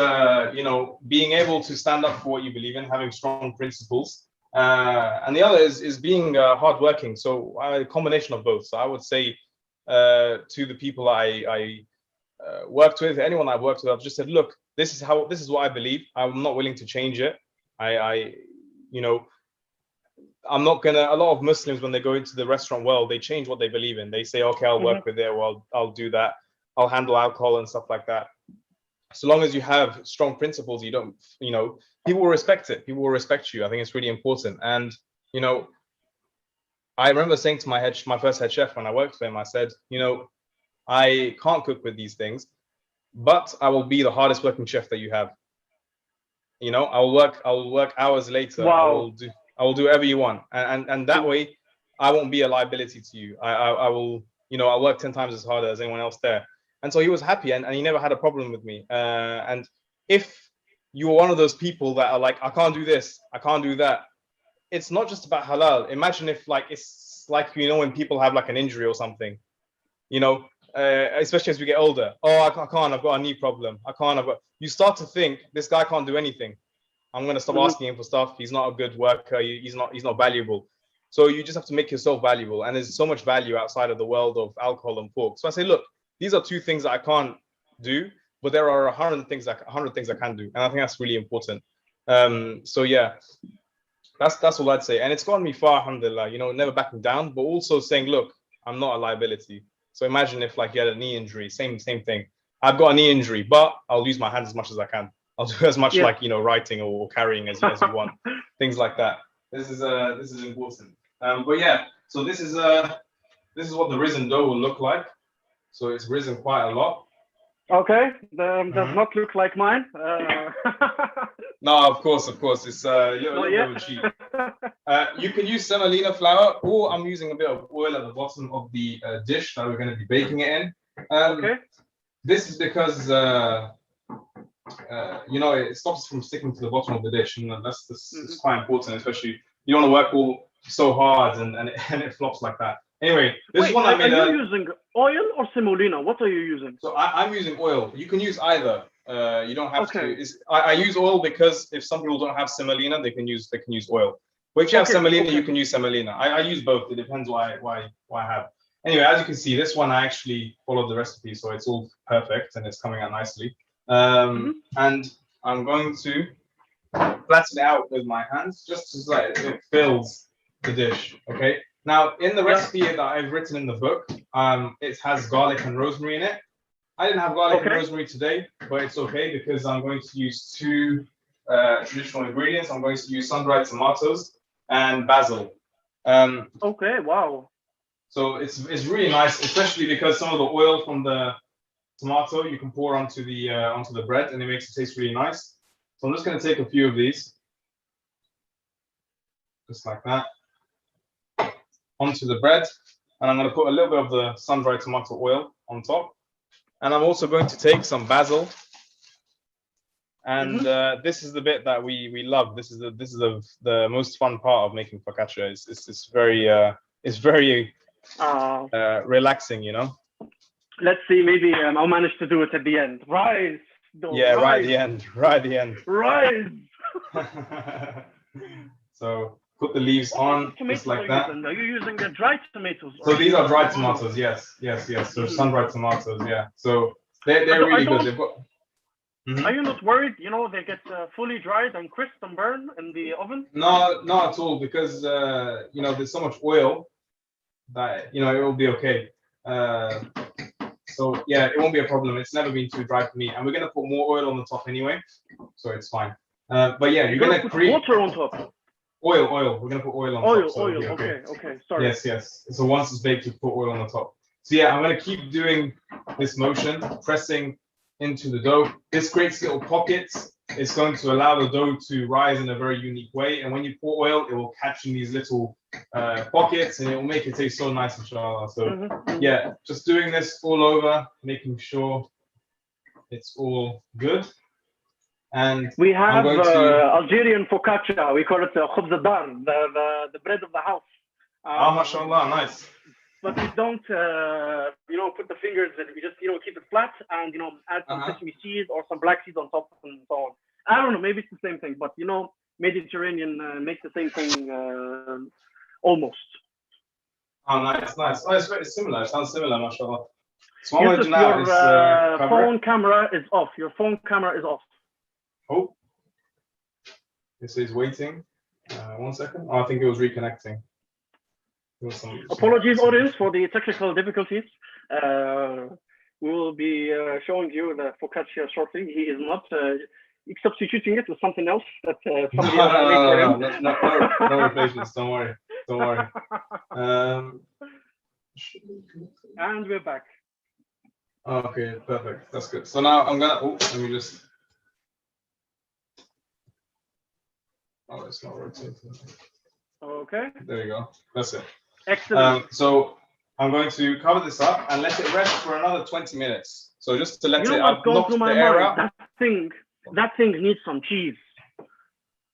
being able to stand up for what you believe in, having strong principles, and the other is being hardworking. So a combination of both. So I would say to the people I worked with, anyone I've worked with, I've just said, look, this is what I believe. I'm not willing to change it. I'm not gonna. A lot of Muslims, when they go into the restaurant world, they change what they believe in. They say, okay, I'll work with it, or I'll do that. I'll handle alcohol and stuff like that. So long as you have strong principles, you don't, people will respect it. People will respect you. I think it's really important. And, I remember saying to my first head chef when I worked for him, I said, I can't cook with these things, but I will be the hardest working chef that you have. I will work hours later. Wow. I will do whatever you want. And that way I won't be a liability to you. I will, I'll work 10 times as hard as anyone else there. And so he was happy, and he never had a problem with me. And if you are one of those people that are like, I can't do this, I can't do that, it's not just about halal. Imagine if it's like, when people have like an injury or something, especially as we get older. Oh, I can't, I've got a knee problem. You start to think, this guy can't do anything. I'm going to stop asking him for stuff. He's not a good worker. He's not valuable. So you just have to make yourself valuable. And there's so much value outside of the world of alcohol and pork. So I say, look, these are two things that I can't do, but there are 100 things I can do, and I think that's really important. So yeah, that's all I'd say. And it's gotten me far, alhamdulillah. Never backing down, but also saying, look, I'm not a liability. So imagine if like you had a knee injury, same thing. I've got a knee injury, but I'll use my hands as much as I can. I'll do as much writing or carrying as you want, things like that. This is important. But yeah, so this is what the risen dough will look like. So it's risen quite a lot. Okay, does not look like mine. No, of course, it's you're a little bit cheap. You can use semolina flour, or I'm using a bit of oil at the bottom of the dish that we're going to be baking it in. Okay. This is because it stops from sticking to the bottom of the dish, and that's quite important, especially you don't want to work all so hard and it flops like that. Anyway, this one I made. Are you using oil or semolina? What are you using? So I'm using oil. You can use either. You don't have to. I use oil because if some people don't have semolina, they can use oil. But if you have semolina, you can use semolina. I use both. It depends why I have. Anyway, as you can see, this one I actually followed the recipe, so it's all perfect and it's coming out nicely. And I'm going to flatten it out with my hands just so that it fills the dish. Okay. Now, in the recipe that I've written in the book, it has garlic and rosemary in it. I didn't have garlic and rosemary today, but it's okay because I'm going to use two traditional ingredients. I'm going to use sun-dried tomatoes and basil. Okay, wow. So it's really nice, especially because some of the oil from the tomato you can pour onto the bread, and it makes it taste really nice. So I'm just going to take a few of these, just like that, onto the bread, and I'm going to put a little bit of the sun-dried tomato oil on top, and I'm also going to take some basil, and this is the bit that we love. This is the most fun part of making focaccia. It's very relaxing, Let's see, maybe I'll manage to do it at the end. Rise, though. Yeah, rise. right at the end. Right at the end. Rise. So put the leaves on just like that. Are you using the dried tomatoes? So these are dried tomatoes. Yes. So sun-dried tomatoes. Yeah. So they're really good. They've got. Are you not worried? You know, they get fully dried and crisp and burn in the oven? No, not at all, because you know, there's so much oil that, you know, it will be okay. So yeah, it won't be a problem. It's never been too dry for me, and we're gonna put more oil on the top anyway, so it's fine. But yeah, you're gonna put water on top. Oil. We're gonna put oil on top. So Oil. Okay. Sorry. Yes. So once it's baked, you put oil on the top. So yeah, I'm gonna keep doing this motion, pressing into the dough. This creates little pockets. It's going to allow the dough to rise in a very unique way. And when you pour oil, it will catch in these little pockets, and it will make it taste so nice, inshallah. So yeah, just doing this all over, making sure it's all good. And we have Algerian focaccia. We call it khubz al-dar, the bread of the house. Mashallah, nice. But we don't, you know, put the fingers in. We just, you know, keep it flat and, you know, add some sesame seeds or some black seeds on top and so on. I don't know, maybe it's the same thing, but, you know, Mediterranean makes the same thing almost. Oh, nice. Oh, it's very similar. It sounds similar, mashallah. So what I'm going to do now is your phone camera is off. Your phone camera is off. Oh. It says waiting. 1 second. Oh, I think it was reconnecting. Apologies, audience, for the technical difficulties. We will be showing you the focaccia shortly. He is not substituting it with something else that somebody else made for him. No patience. Don't worry. And we're back. Okay, perfect. That's good. So now I'm gonna. Oh, let me just. Oh, it's not rotating. Okay. There you go. That's it. Excellent. So I'm going to cover this up and let it rest for another 20 minutes. So just to let it I've knocked the air out. That thing needs some cheese.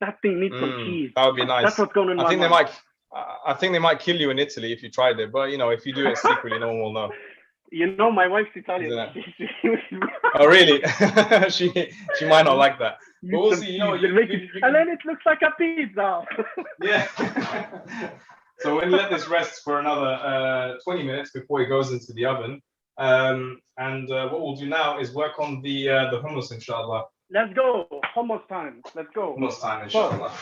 That thing needs some cheese. That would be nice. That's what's going on. I think they might kill you in Italy if you tried it, but you know, if you do it secretly, no one will know. You know, my wife's Italian. Oh, really? she might not like that. But we'll see. You know, and then it looks like a pizza. Yeah. So we're gonna let this rest for another 20 minutes before it goes into the oven. And what we'll do now is work on the hummus, inshallah. Let's go. Hummus time. Let's go. Hummus time, inshallah.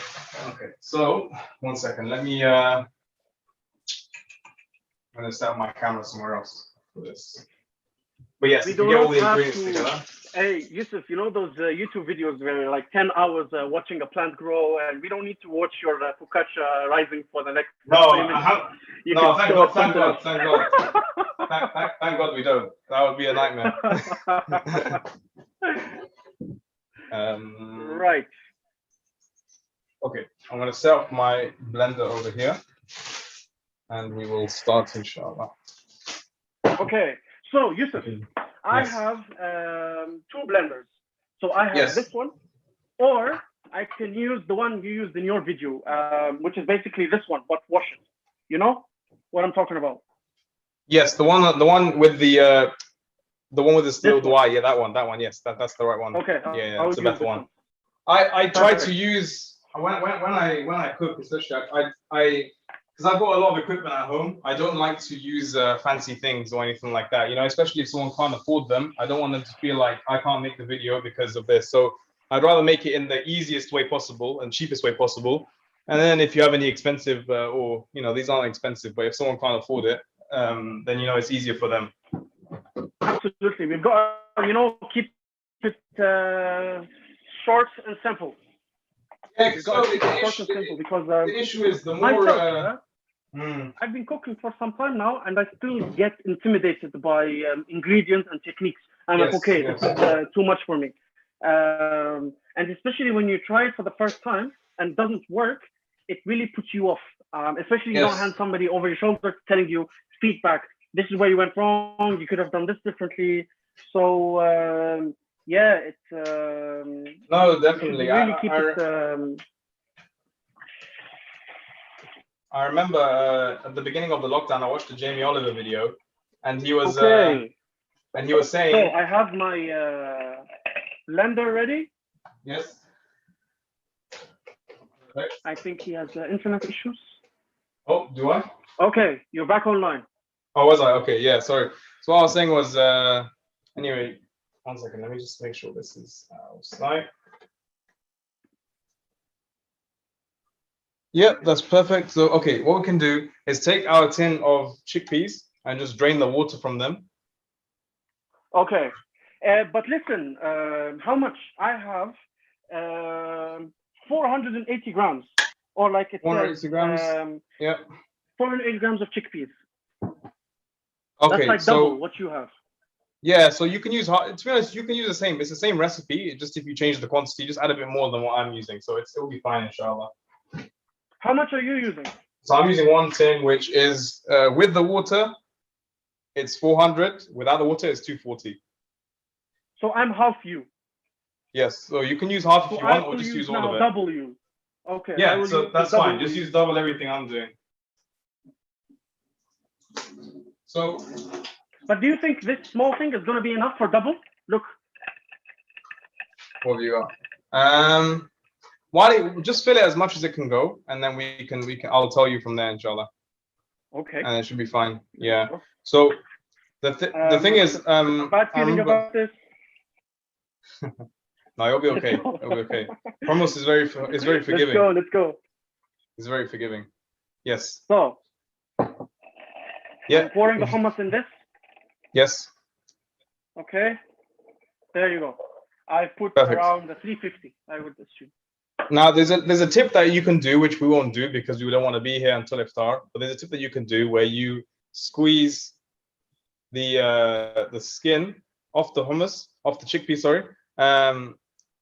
Okay. So 1 second. Let me. I'm gonna set up my camera somewhere else for this. But yes, if you get all the ingredients together. Hey, Yusuf, you know those YouTube videos where like 10 hours watching a plant grow, and we don't need to watch your focaccia rising for the next 20 minutes. Thank God we don't. That would be a nightmare. Right. Okay, I'm going to set up my blender over here, and we will start, inshallah. Okay, so Yusuf, I have 2 blenders. So I have this one, or I can use the one you used in your video, which is basically this one, but wash it. You know what I'm talking about? Yes, the one with the one with the steel dry. Yeah, that one. Yes, that's the right one. Okay. Yeah, it's a better one. I try to use when I cook, especially because I've got a lot of equipment at home. I don't like to use fancy things or anything like that. You know, especially if someone can't afford them. I don't want them to feel like I can't make the video because of this. So I'd rather make it in the easiest way possible and cheapest way possible. And then if you have any expensive or you know, these aren't expensive, but if someone can't afford it, then you know it's easier for them. Absolutely, we've got keep it short and simple. Yeah, so the issue is the more. I've been cooking for some time now, and I still get intimidated by ingredients and techniques. I'm like, okay, this is too much for me. And especially when you try it for the first time and doesn't work, it really puts you off. Especially you don't have somebody over your shoulder telling you feedback. This is where you went wrong. You could have done this differently. So it's no, definitely. Really keep it. I remember at the beginning of the lockdown, I watched a Jamie Oliver video, and he was And he was saying. So I have my blender ready. Yes. I think he has internet issues. Oh, do I? Okay, you're back online. Oh, was I? Okay, yeah, sorry. So what I was saying was, anyway, 1 second, let me just make sure this is outside. Yeah, that's perfect. So, okay, what we can do is take our tin of chickpeas and just drain the water from them. Okay, but listen, how much? I have 480 grams, or like it 480 says, grams. Yeah. 480 grams of chickpeas. Okay, that's like double what you have. Yeah, so you can use, to be honest, you can use the same. It's the same recipe. Just if you change the quantity, just add a bit more than what I'm using. So it'll be fine, inshallah. How much are you using? So I'm using 1 tin, which is with the water, it's 400. Without the water, it's 240. So I'm half you. Yes, so you can use half if you want, or just use all of it. Double you. Okay. Yeah, so that's fine. Just use double everything I'm doing. So. But do you think this small thing is going to be enough for double? Look. What have you got? Why don't you just fill it as much as it can go, and then we can. I'll tell you from there, inshallah. Okay. And it should be fine. Yeah. So the thing is, bad feeling about this. No, it'll be okay. It'll be okay. Homous is very forgiving. Let's go. He's very forgiving. Yes. So. Yeah. I'm pouring the hummus in this. Yes. Okay. There you go. I put Perfect. Around 350, I would assume. Now there's a tip that you can do, which we won't do because we don't want to be here until iftar. But there's a tip that you can do where you squeeze the skin off the hummus, off the chickpea, sorry,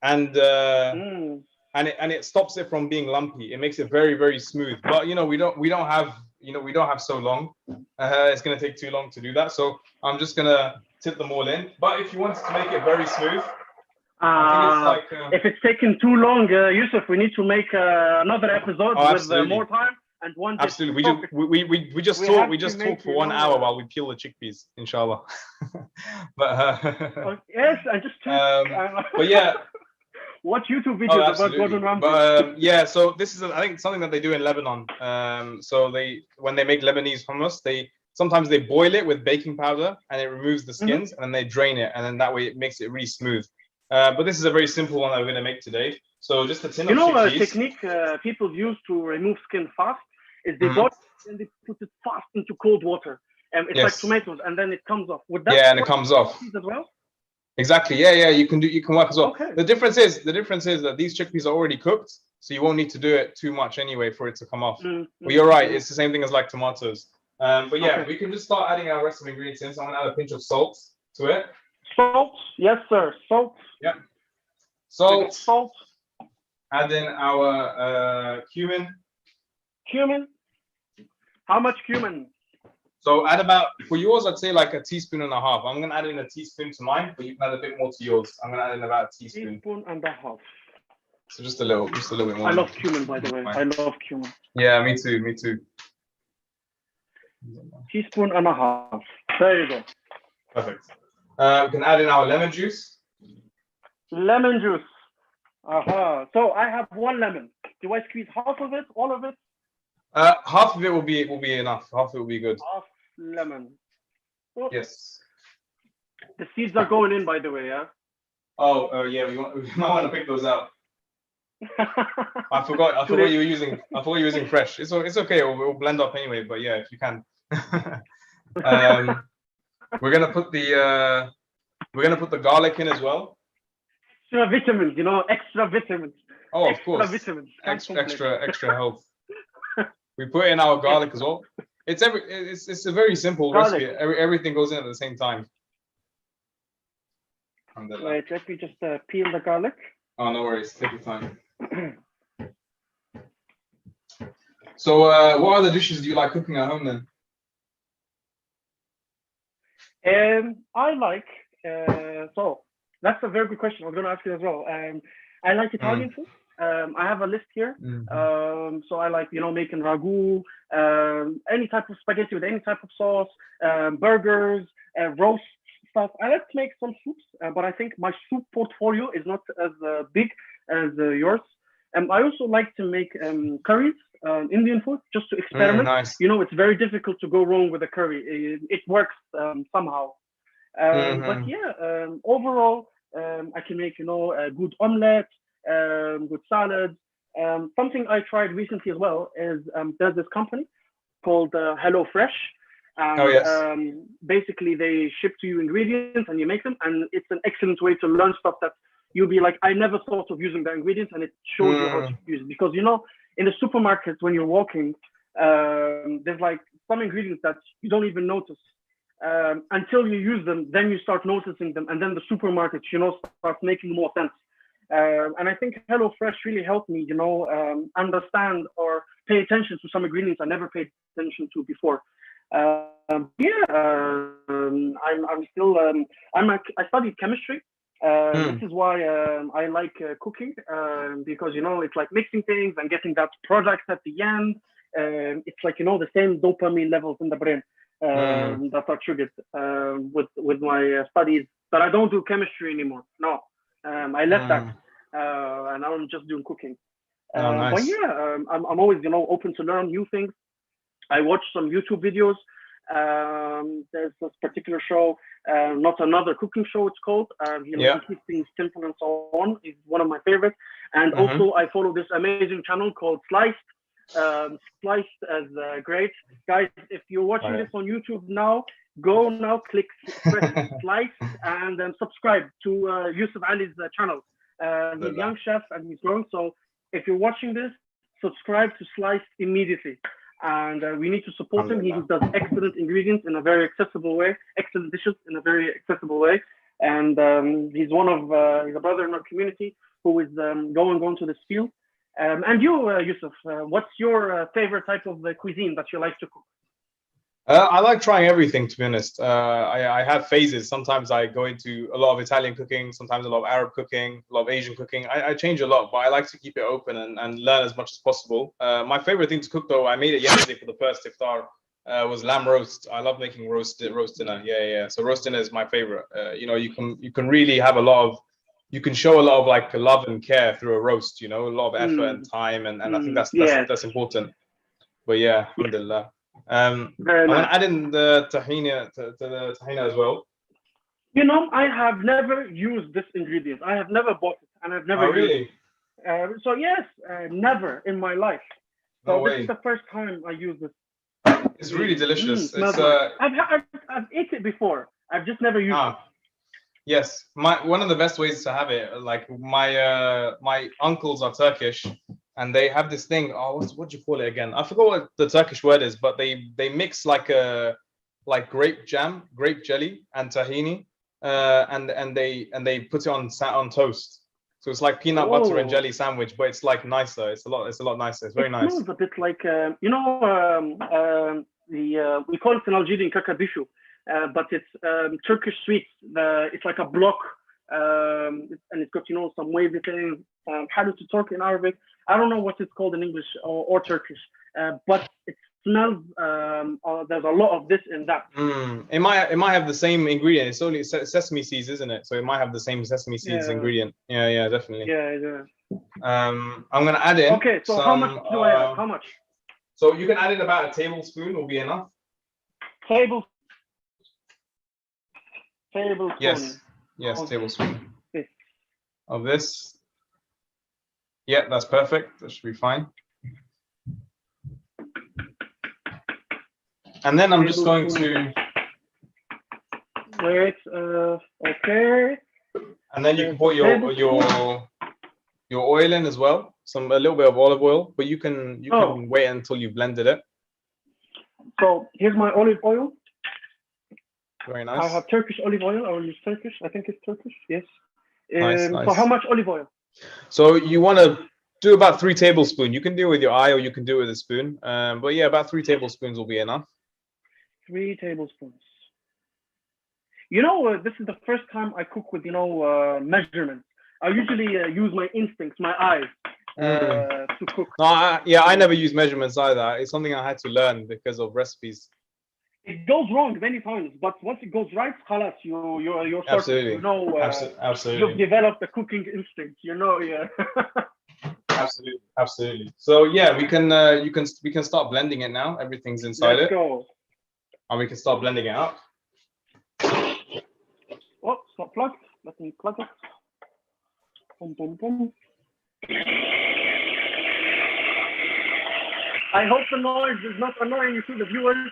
and it stops it from being lumpy. It makes it very, very smooth. But we don't have so long. It's gonna take too long to do that. So I'm just gonna tip them all in. But if you wanted to make it very smooth, I think it's like if it's taken too long, Yusuf, we need to make another episode with more time and one. Absolutely, we just talk for 1 hour while we peel the chickpeas, inshallah. But yes, I just but yeah. Watch YouTube videos about Gordon Ramsay. But yeah, so this is I think something that they do in Lebanon. So when they make Lebanese hummus, sometimes they boil it with baking powder and it removes the skins, and then they drain it, and then that way it makes it really smooth. But this is a very simple one that we're going to make today. So just a tin of chickpeas. A technique people use to remove skin fast is they boil it and they put it fast into cold water. It's like tomatoes, and then it comes off. Would that and it comes off as well? Exactly. Yeah. You can work as well. Okay. The difference is that these chickpeas are already cooked, so you won't need to do it too much anyway for it to come off. But you're right. It's the same thing as like tomatoes. But yeah, we can just start adding our rest of the ingredients in. So I'm gonna add a pinch of salt to it. Salt, yes, sir. Salt. Yeah. Salt. Add in our cumin. Cumin. How much cumin? So add about, for yours, I'd say like 1.5 teaspoons. I'm gonna add in 1 teaspoon to mine, but you can add a bit more to yours. I'm gonna add in about 1 teaspoon. 1.5 teaspoons. So just a little bit more. I love cumin, by the way. I love cumin. Yeah, me too. 1.5 teaspoons. There you go. Perfect. We can add in our lemon juice. Lemon juice. So I have 1 lemon. Do I squeeze half of it, all of it? Half of it will be enough. Half of it will be good. Half lemon. Oh. Yes. The seeds are going in, by the way, yeah? Oh, yeah, we might want to pick those out. I forgot you were using fresh. It's okay. We'll blend up anyway, but yeah, if you can. We're gonna put the garlic in as well. Extra vitamins, extra vitamins. Oh, of course. Vitamins. Extra health. We put in our garlic as well. It's a very simple recipe. Everything goes in at the same time. Wait, let me just peel the garlic. Oh, no worries. Take your time. So, what other dishes do you like cooking at home then? I like. So that's a very good question. I was going to ask you as well. I like Italian food. I have a list here. So I like, making ragu, any type of spaghetti with any type of sauce, burgers, roast stuff. I like to make some soups, but I think my soup portfolio is not as big as yours. I also like to make curries, Indian food, just to experiment. Nice. You know, it's very difficult to go wrong with a curry. It works somehow. But yeah, overall, I can make, you know, a good omelette, good salad. Something I tried recently as well is there's this company called Hellofresh. And Oh yes. basically they ship to you ingredients and you make them. And it's an excellent way to learn stuff that you'll be like, I never thought of using the ingredients, and it shows you how to use it. Because, you know, in the supermarket, when you're walking, there's like some ingredients that you don't even notice. Until you use them, then you start noticing them, and then the supermarket, you know, starts making more sense. And I think HelloFresh really helped me, you know, understand or pay attention to some ingredients I never paid attention to before. I'm still I studied chemistry. This is why I like cooking, because, you know, it's like mixing things and getting that product at the end. It's like, you know, the same dopamine levels in the brain that are triggered with my studies. But I don't do chemistry anymore. No, I left that, and now I'm just doing cooking. Nice. But yeah, I'm always, you know, open to learn new things. I watch some YouTube videos. There's this particular show, not another cooking show, it's called. He keeps things simple and so on. It's one of my favorites. And also I follow this amazing channel called Sliced. Sliced as great. Guys, if you're watching this on YouTube now, go now, press Sliced and then subscribe to Yusuf Ali's channel. He's a young chef and he's growing. So if you're watching this, subscribe to Sliced immediately. And we need to support him. He does excellent ingredients in a very accessible way, excellent dishes in a very accessible way. And he's he's a brother in our community who is going to this field. And you, Yusuf, what's your favorite type of cuisine that you like to cook? I like trying everything, to be honest. I have phases. Sometimes I go into a lot of Italian cooking, sometimes a lot of Arab cooking, a lot of Asian cooking. I change a lot, but I like to keep it open and learn as much as possible. My favorite thing to cook, though, I made it yesterday for the first iftar, was lamb roast. I love making roast dinner. Yeah. So roast dinner is my favorite. You know, you can really have you can show a lot of like love and care through a roast. You know, a lot of effort and time, and I think that's important. But yeah, alhamdulillah. I'm gonna add in the tahina to the tahina as well. You know, I have never used this ingredient. I have never bought it, and I've never used it. So yes, never in my life. So this is the first time I use this. It's really delicious. I've ate it before. I've just never used it. Yes, one of the best ways to have it, like my uncles are Turkish. And they have this thing. Oh, what do you call it again? I forgot what the Turkish word is, but they mix like grape jam, grape jelly, and tahini, and they put it on toast. So it's like peanut butter and jelly sandwich, but it's like nicer. It's a lot nicer. It's very nice. It smells a bit like you know, we call it in Algerian kakabishu, but it's Turkish sweets. It's like a block, and it's got, you know, some wavy things. How to talk in Arabic? I don't know what it's called in English or Turkish, but it smells. There's a lot of this in that. It might have the same ingredient. It's only sesame seeds, isn't it? So it might have the same sesame seeds ingredient. Yeah, definitely. Yeah. I'm gonna add in. Okay, so how much do I add? How much? So you can add in about a tablespoon. Will be enough. Tablespoon. Yes, tablespoon of this. Yeah, that's perfect. That should be fine. And then I'm just going to wait. Okay. And then you can put your oil in as well. A little bit of olive oil, but you can wait until you blended it. So here's my olive oil. Very nice. I have Turkish olive oil. I will use Turkish. I think it's Turkish. Yes. Nice. So how much olive oil? So you want to do about 3 tablespoons. You can do it with your eye or you can do it with a spoon. But yeah, about 3 tablespoons will be enough. 3 tablespoons. You know, this is the first time I cook with, you know, measurements. I usually use my instincts, my eyes to cook. No, I never use measurements either. It's something I had to learn because of recipes. it goes wrong many times, but once it goes right, khalas, you're sorted. Absolutely. You know, Absolutely. you've developed a cooking instinct. You know, yeah. Absolutely, absolutely. So yeah, we can start blending it now. Everything's inside Let's it, go. and we can start blending it up. Oh, it's not plugged. Let me plug it. Boom, boom, boom. I hope the noise is not annoying to the viewers.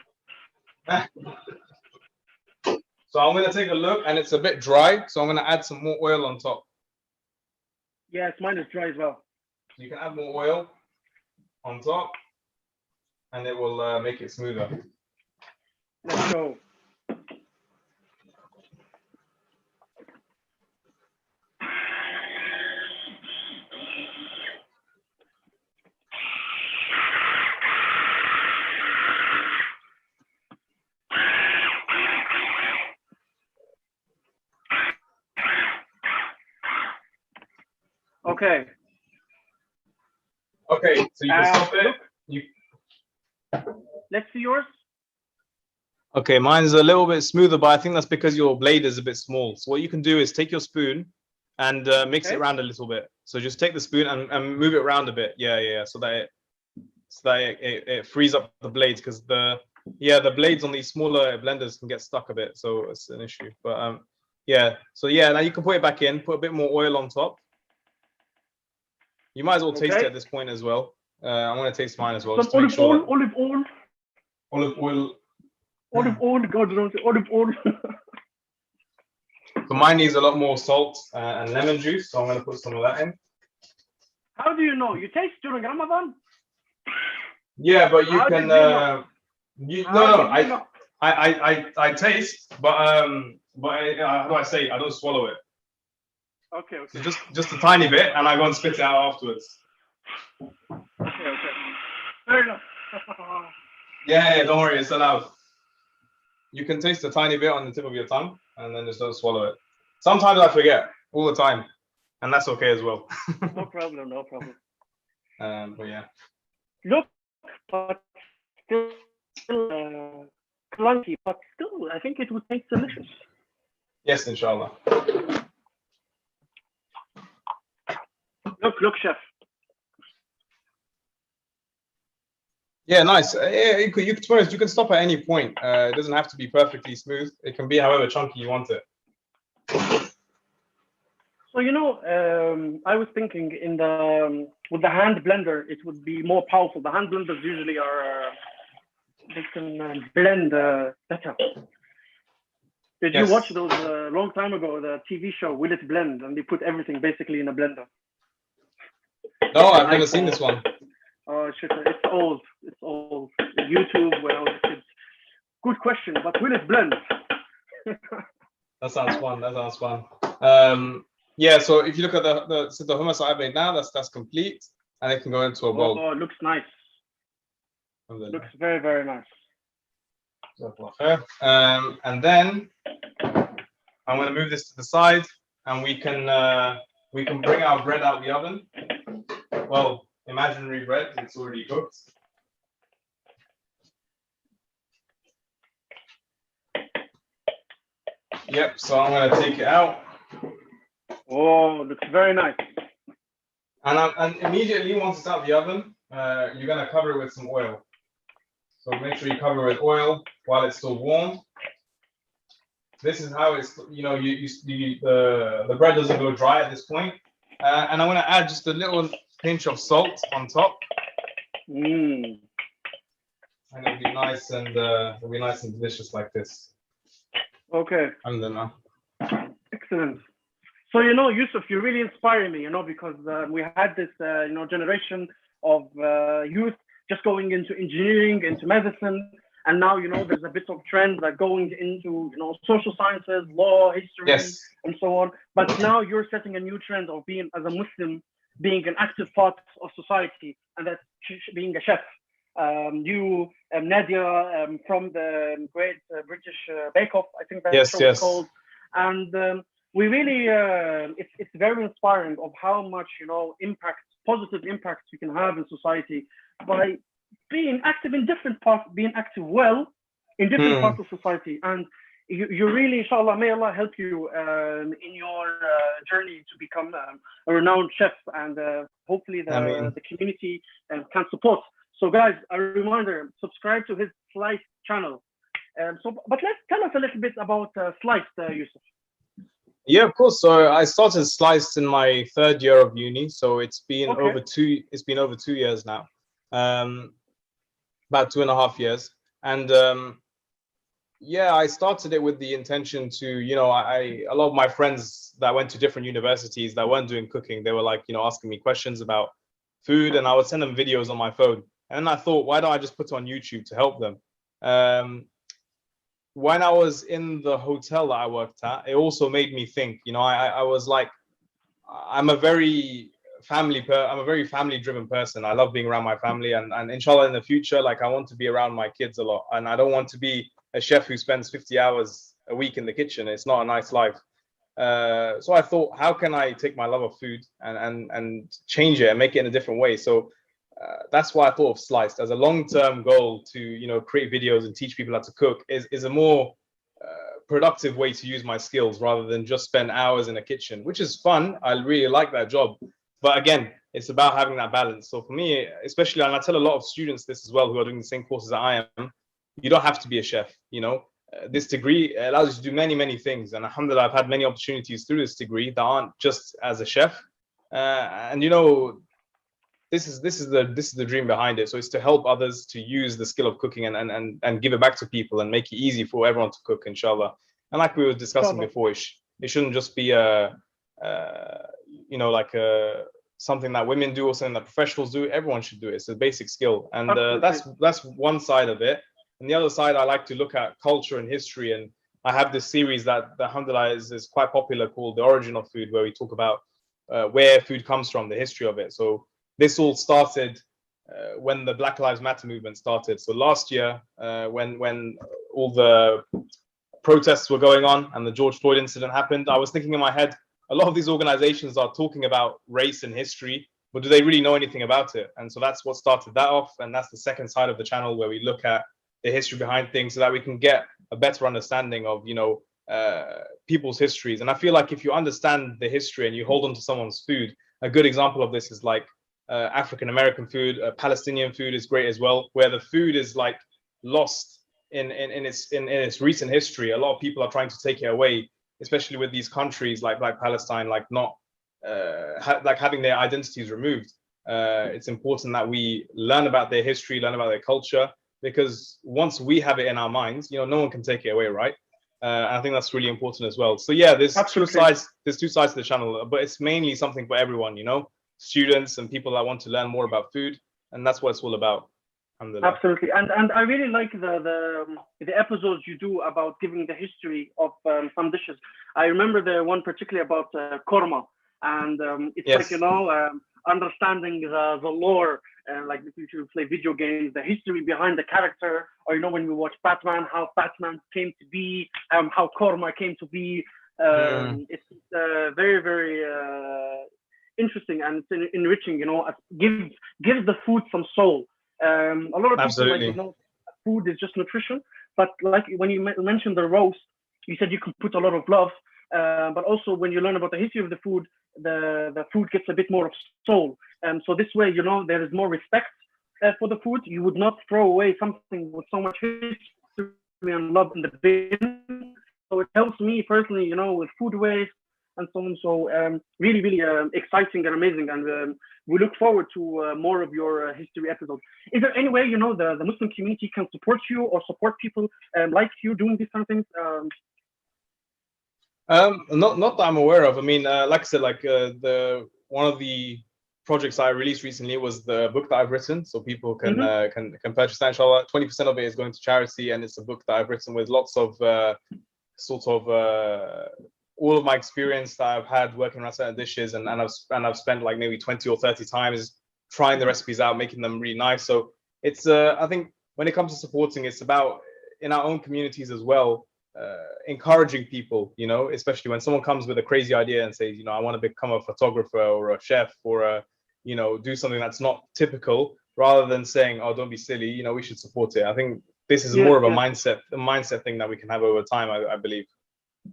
So I'm going to take a look, and it's a bit dry, so I'm going to add some more oil on top. Yes, mine is dry as well. You can add more oil on top, and it will make it smoother. Let's go. Okay. Okay, so you can stop it. Let's see yours. Okay, mine's a little bit smoother, but I think that's because your blade is a bit small. So what you can do is take your spoon and mix it around a little bit. So just take the spoon and move it around a bit. Yeah. So that it frees up the blades, because the blades on these smaller blenders can get stuck a bit. So it's an issue. But yeah. So yeah, now you can put it back in. Put a bit more oil on top. You might as well taste it at this point as well. I'm gonna taste mine as well. Some olive oil. Olive oil. God knows, olive oil. So mine needs a lot more salt and lemon juice, so I'm going to put some of that in. How do you know? You taste during Ramadan? Yeah, but you can. I taste, but how do I say? I don't swallow it. Okay. So just a tiny bit, and I go and spit it out afterwards. Okay. Fair enough. Yeah, don't worry, it's allowed. You can taste a tiny bit on the tip of your tongue, and then just don't swallow it. Sometimes I forget, all the time, and that's okay as well. No problem. But yeah. Look, but still clunky, but still, I think it would taste delicious. Yes, inshallah. Look, chef. Yeah, nice. Yeah, you can stop at any point. It doesn't have to be perfectly smooth. It can be however chunky you want it. So I was thinking with the hand blender, it would be more powerful. The hand blenders usually they can blend better. Did you watch those long time ago, the TV show Will It Blend, and they put everything basically in a blender? No, I've never seen this one. Oh shit, it's old. YouTube when I was a kid. Good question, but will it blend? That sounds fun. Yeah, so if you look at the hummus I made now, that's complete, and it can go into a bowl. Oh, it looks nice. Looks very, very nice. And then I'm going to move this to the side, and we can bring our bread out the oven. Well, imaginary bread, it's already cooked. Yep, so I'm going to take it out. Oh, looks very nice. And immediately, once it's out of the oven, you're going to cover it with some oil. So make sure you cover it with oil while it's still warm. This is how it's, the bread doesn't go dry at this point. And I'm going to add just a little pinch of salt on top. And it'll be nice and delicious like this. Okay. Excellent. So Yusuf, you really inspire me, because we had this generation of youth just going into engineering, into medicine, and now there's a bit of trend like going into social sciences, law, history, and so on. But now you're setting a new trend of being, as a Muslim, being an active part of society, and that's being a chef. You, Nadia, from the Great British Bake Off, I think that's what it's called. And we really, it's very inspiring of how much, positive impact you can have in society by being active in different parts, being active well, in different parts of society. And you really, inshallah, may Allah help you in your journey to become a renowned chef, and hopefully the community can support. So guys, a reminder, subscribe to his Sliced channel. But let's tell us a little bit about Sliced, Yusuf. Yeah, of course. So I started Sliced in my 3rd year of uni. So it's been over 2 years now. About 2.5 years. And yeah, I started it with the intention to, you know, a lot of my friends that went to different universities that weren't doing cooking, they were like, you know, asking me questions about food, and I would send them videos on my phone. And I thought, why don't I just put it on YouTube to help them? When I was in the hotel that I worked at, it also made me think, you know, I was like, I'm a very family driven person. I love being around my family, and inshallah in the future, like I want to be around my kids a lot, and I don't want to be a chef who spends 50 hours a week in the kitchen. It's not a nice life. So I thought, how can I take my love of food and change it and make it in a different way? So that's why I thought of Sliced as a long-term goal to, you know, create videos and teach people how to cook is a more productive way to use my skills rather than just spend hours in a kitchen, which is fun. I really like that job. But again, it's about having that balance. So for me, especially, and I tell a lot of students this as well who are doing the same courses that I am, you don't have to be a chef, you know. This degree allows you to do many, many things. And alhamdulillah, I've had many opportunities through this degree that aren't just as a chef. And, you know, this is the dream behind it. So it's to help others to use the skill of cooking and give it back to people and make it easy for everyone to cook, inshallah. And like we were discussing before, it shouldn't just be you know, like something that women do or something that professionals do. Everyone should do it. It's a basic skill, and that's one side of it. And the other side, I like to look at culture and history. And I have this series that alhamdulillah is quite popular called The Origin of Food, where we talk about where food comes from, the history of it. So this all started when the Black Lives Matter movement started. So last year, when all the protests were going on and the George Floyd incident happened, I was thinking in my head, a lot of these organizations are talking about race and history, but do they really know anything about it? And so that's what started that off. And that's the second side of the channel, where we look at the history behind things so that we can get a better understanding of, you know, people's histories. And I feel like if you understand the history and you hold on to someone's food, a good example of this is like African American food. Palestinian food is great as well, where the food is like lost in its recent history. A lot of people are trying to take it away, especially with these countries like Palestine, like not like having their identities removed. It's important that we learn about their history, learn about their culture, because once we have it in our minds, you know, no one can take it away, right? And I think that's really important as well. So yeah, there's two sides to the channel, but it's mainly something for everyone, you know, students and people that want to learn more about food, and that's what it's all about. Absolutely, and I really like the episodes you do about giving the history of some dishes. I remember the one particularly about korma, and it's like, you know, understanding the lore, like if you play video games, the history behind the character, or, you know, when we watch Batman, how Batman came to be, how korma came to be. It's very, very interesting, and it's enriching. You know, gives the food some soul. A lot of people, like, you know, food is just nutrition, but like when you mentioned the roast, you said you can put a lot of love, but also when you learn about the history of the food food gets a bit more of soul. So this way, you know, there is more respect for the food. You would not throw away something with so much history and love in the bin. So it helps me personally, you know, with food waste and so on. So really, really exciting and amazing. And we look forward to more of your history episodes. Is there any way, you know, the Muslim community can support you or support people like you doing these kind of things? Not that I'm aware of. I mean, like I said, like one of the projects I released recently was the book that I've written, so people can purchase that. Inshallah, 20% of it is going to charity, and it's a book that I've written with lots of all of my experience that I've had working around certain dishes, and I've spent like maybe 20 or 30 times trying the recipes out, making them really nice. So it's I think when it comes to supporting, it's about in our own communities as well. Encouraging people, you know, especially when someone comes with a crazy idea and says, you know, I want to become a photographer or a chef or you know, do something that's not typical, rather than saying, oh, don't be silly, you know, we should support it. I think this is more of a mindset thing that we can have over time, I believe.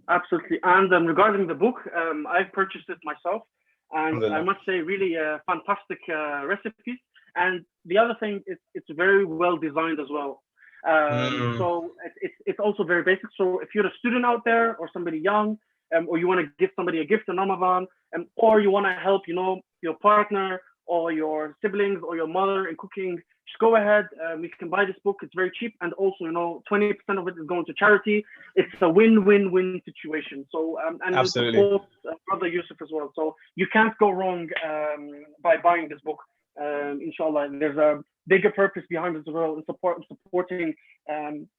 Absolutely. And regarding the book, I've purchased it myself, and I must say, really fantastic recipes. And the other thing is, it's very well designed as well. So it's also very basic. So if you're a student out there, or somebody young, or you want to give somebody a gift in Ramadan, or you want to help, your partner or your siblings or your mother in cooking, just go ahead. We can buy this book. It's very cheap, and also 20% of it is going to charity. It's a win-win-win situation. So and absolutely, it supports Brother Yusuf as well. So you can't go wrong by buying this book. Inshallah, there's a bigger purpose behind it as well, in supporting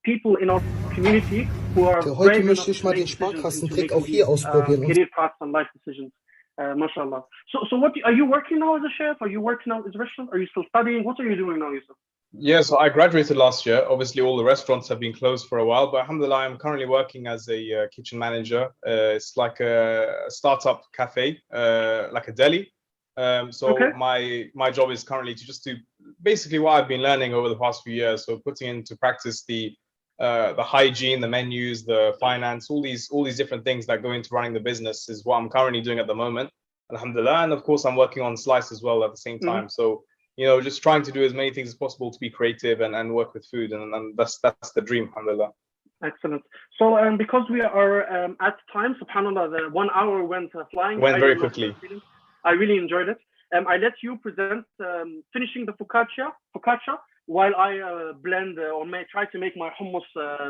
people in our community who are brave enough to make decisions into making career paths and life decisions. MashaAllah. So what are you working now as a chef? Are you working now as a restaurant? Are you still studying? What are you doing now, Yusuf? Yeah, so I graduated last year. Obviously, all the restaurants have been closed for a while, but alhamdulillah, I'm currently working as a kitchen manager. It's like a startup cafe, like a deli. My job is currently to basically what I've been learning over the past few years. So putting into practice the hygiene, the menus, the finance, all these different things that go into running the business is what I'm currently doing at the moment. Alhamdulillah, and of course I'm working on Slice as well at the same time. So just trying to do as many things as possible to be creative and work with food, and that's the dream. Alhamdulillah. Excellent. So because we are at time, subhanallah, the 1 hour went flying. Went very quickly. I really enjoyed it. I let you present finishing the focaccia while I blend or try to make my hummus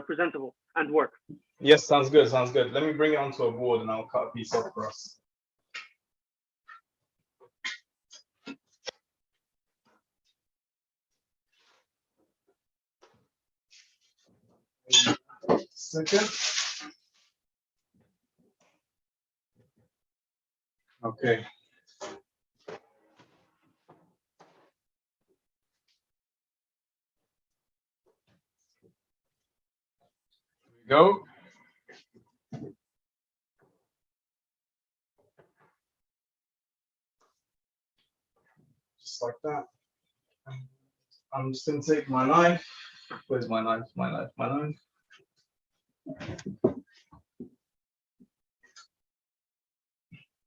presentable and work. Yes, sounds good. Sounds good. Let me bring it onto a board and I'll cut a piece off for us. Second. Okay. Go. Just like that. I'm just going to take my knife. Where's my knife? My knife.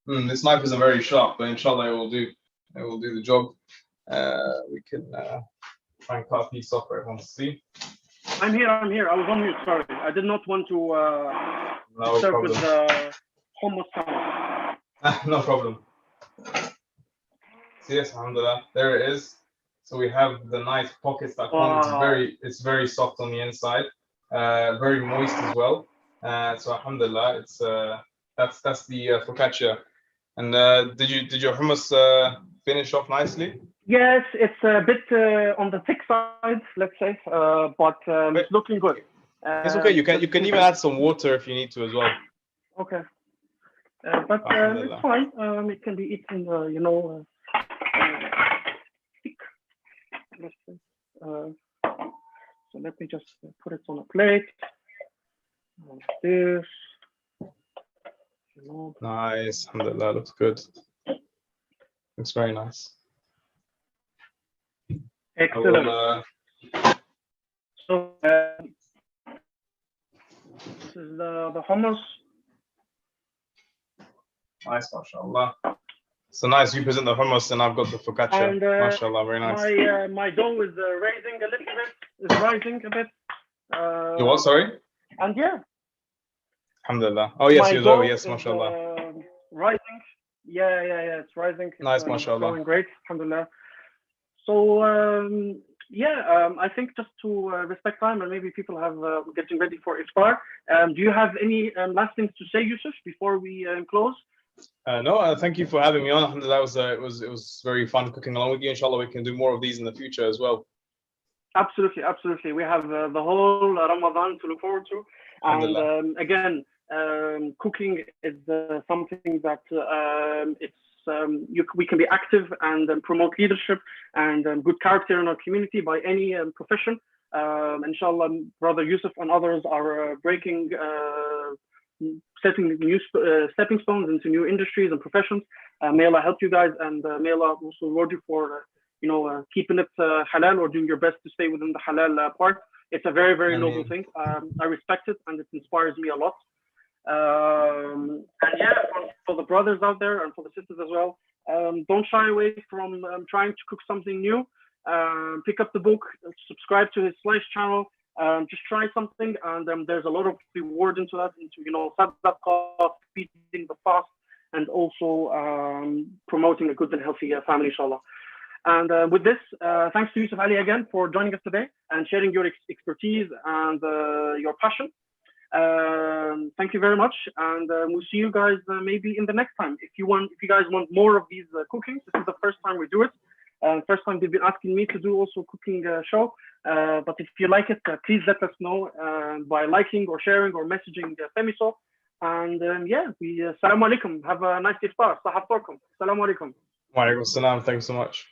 This knife isn't very sharp, but inshallah it will do. It will do the job. We can try and cut a piece off for everyone to see. I'm here. I was on mute. Sorry, I did not want to start with the hummus sound. No problem. So yes, alhamdulillah, there it is. So we have the nice pockets that form. It's very soft on the inside, very moist as well. So alhamdulillah, it's that's the focaccia. And did your hummus finish off nicely? Yes, it's a bit on the thick side, let's say, but it's looking good. It's okay. You can even add some water if you need to as well. Okay, but it's fine. It can be eaten, thick. So let me just put it on a plate. Like this. Nice. Alhamdulillah, looks good. Looks very nice. Excellent. So this is the hummus. Nice, mashallah. So nice. You present the hummus, and I've got the focaccia. And, mashallah, very nice. My dough is rising a little bit. It's rising a bit. You what? Sorry. And yeah. Alhamdulillah. Oh yes, your dough. Yes, mashallah. Rising. Yeah. It's rising. Nice, it's, mashallah. Going great. Alhamdulillah. So I think just to respect time, and maybe people have getting ready for iftar. Do you have any last things to say, Yusuf, before we close? No, thank you for having me on. Alhamdulillah, it was very fun cooking along with you. Inshallah, we can do more of these in the future as well. Absolutely. We have the whole Ramadan to look forward to, and again, cooking is something that we can be active and promote leadership and good character in our community by any profession. Inshallah, Brother Yusuf and others are setting new stepping stones into new industries and professions. May Allah help you guys, and may Allah also reward you for keeping it halal or doing your best to stay within the halal part. It's a very, very noble thing. I respect it, and it inspires me a lot. And yeah, for the brothers out there and for the sisters as well, don't shy away from trying to cook something new. Pick up the book, subscribe to his channel. Just try something, and there's a lot of reward into that, into sadaqah, feeding the fast, and also promoting a good and healthy family, inshallah. And with this, thanks to Yusuf Ali again for joining us today and sharing your expertise and your passion. Thank you very much, and we'll see you guys maybe in the next time. If you guys want more of these cookings, this is the first time we do it. First time they've been asking me to do also cooking show. But if you like it, please let us know by liking or sharing or messaging FEMYSO. And yeah, Assalamu alaikum. Have a nice iftar. Sahaftorkum. Assalamu alaikum. Wa alaikum salam. Thanks so much.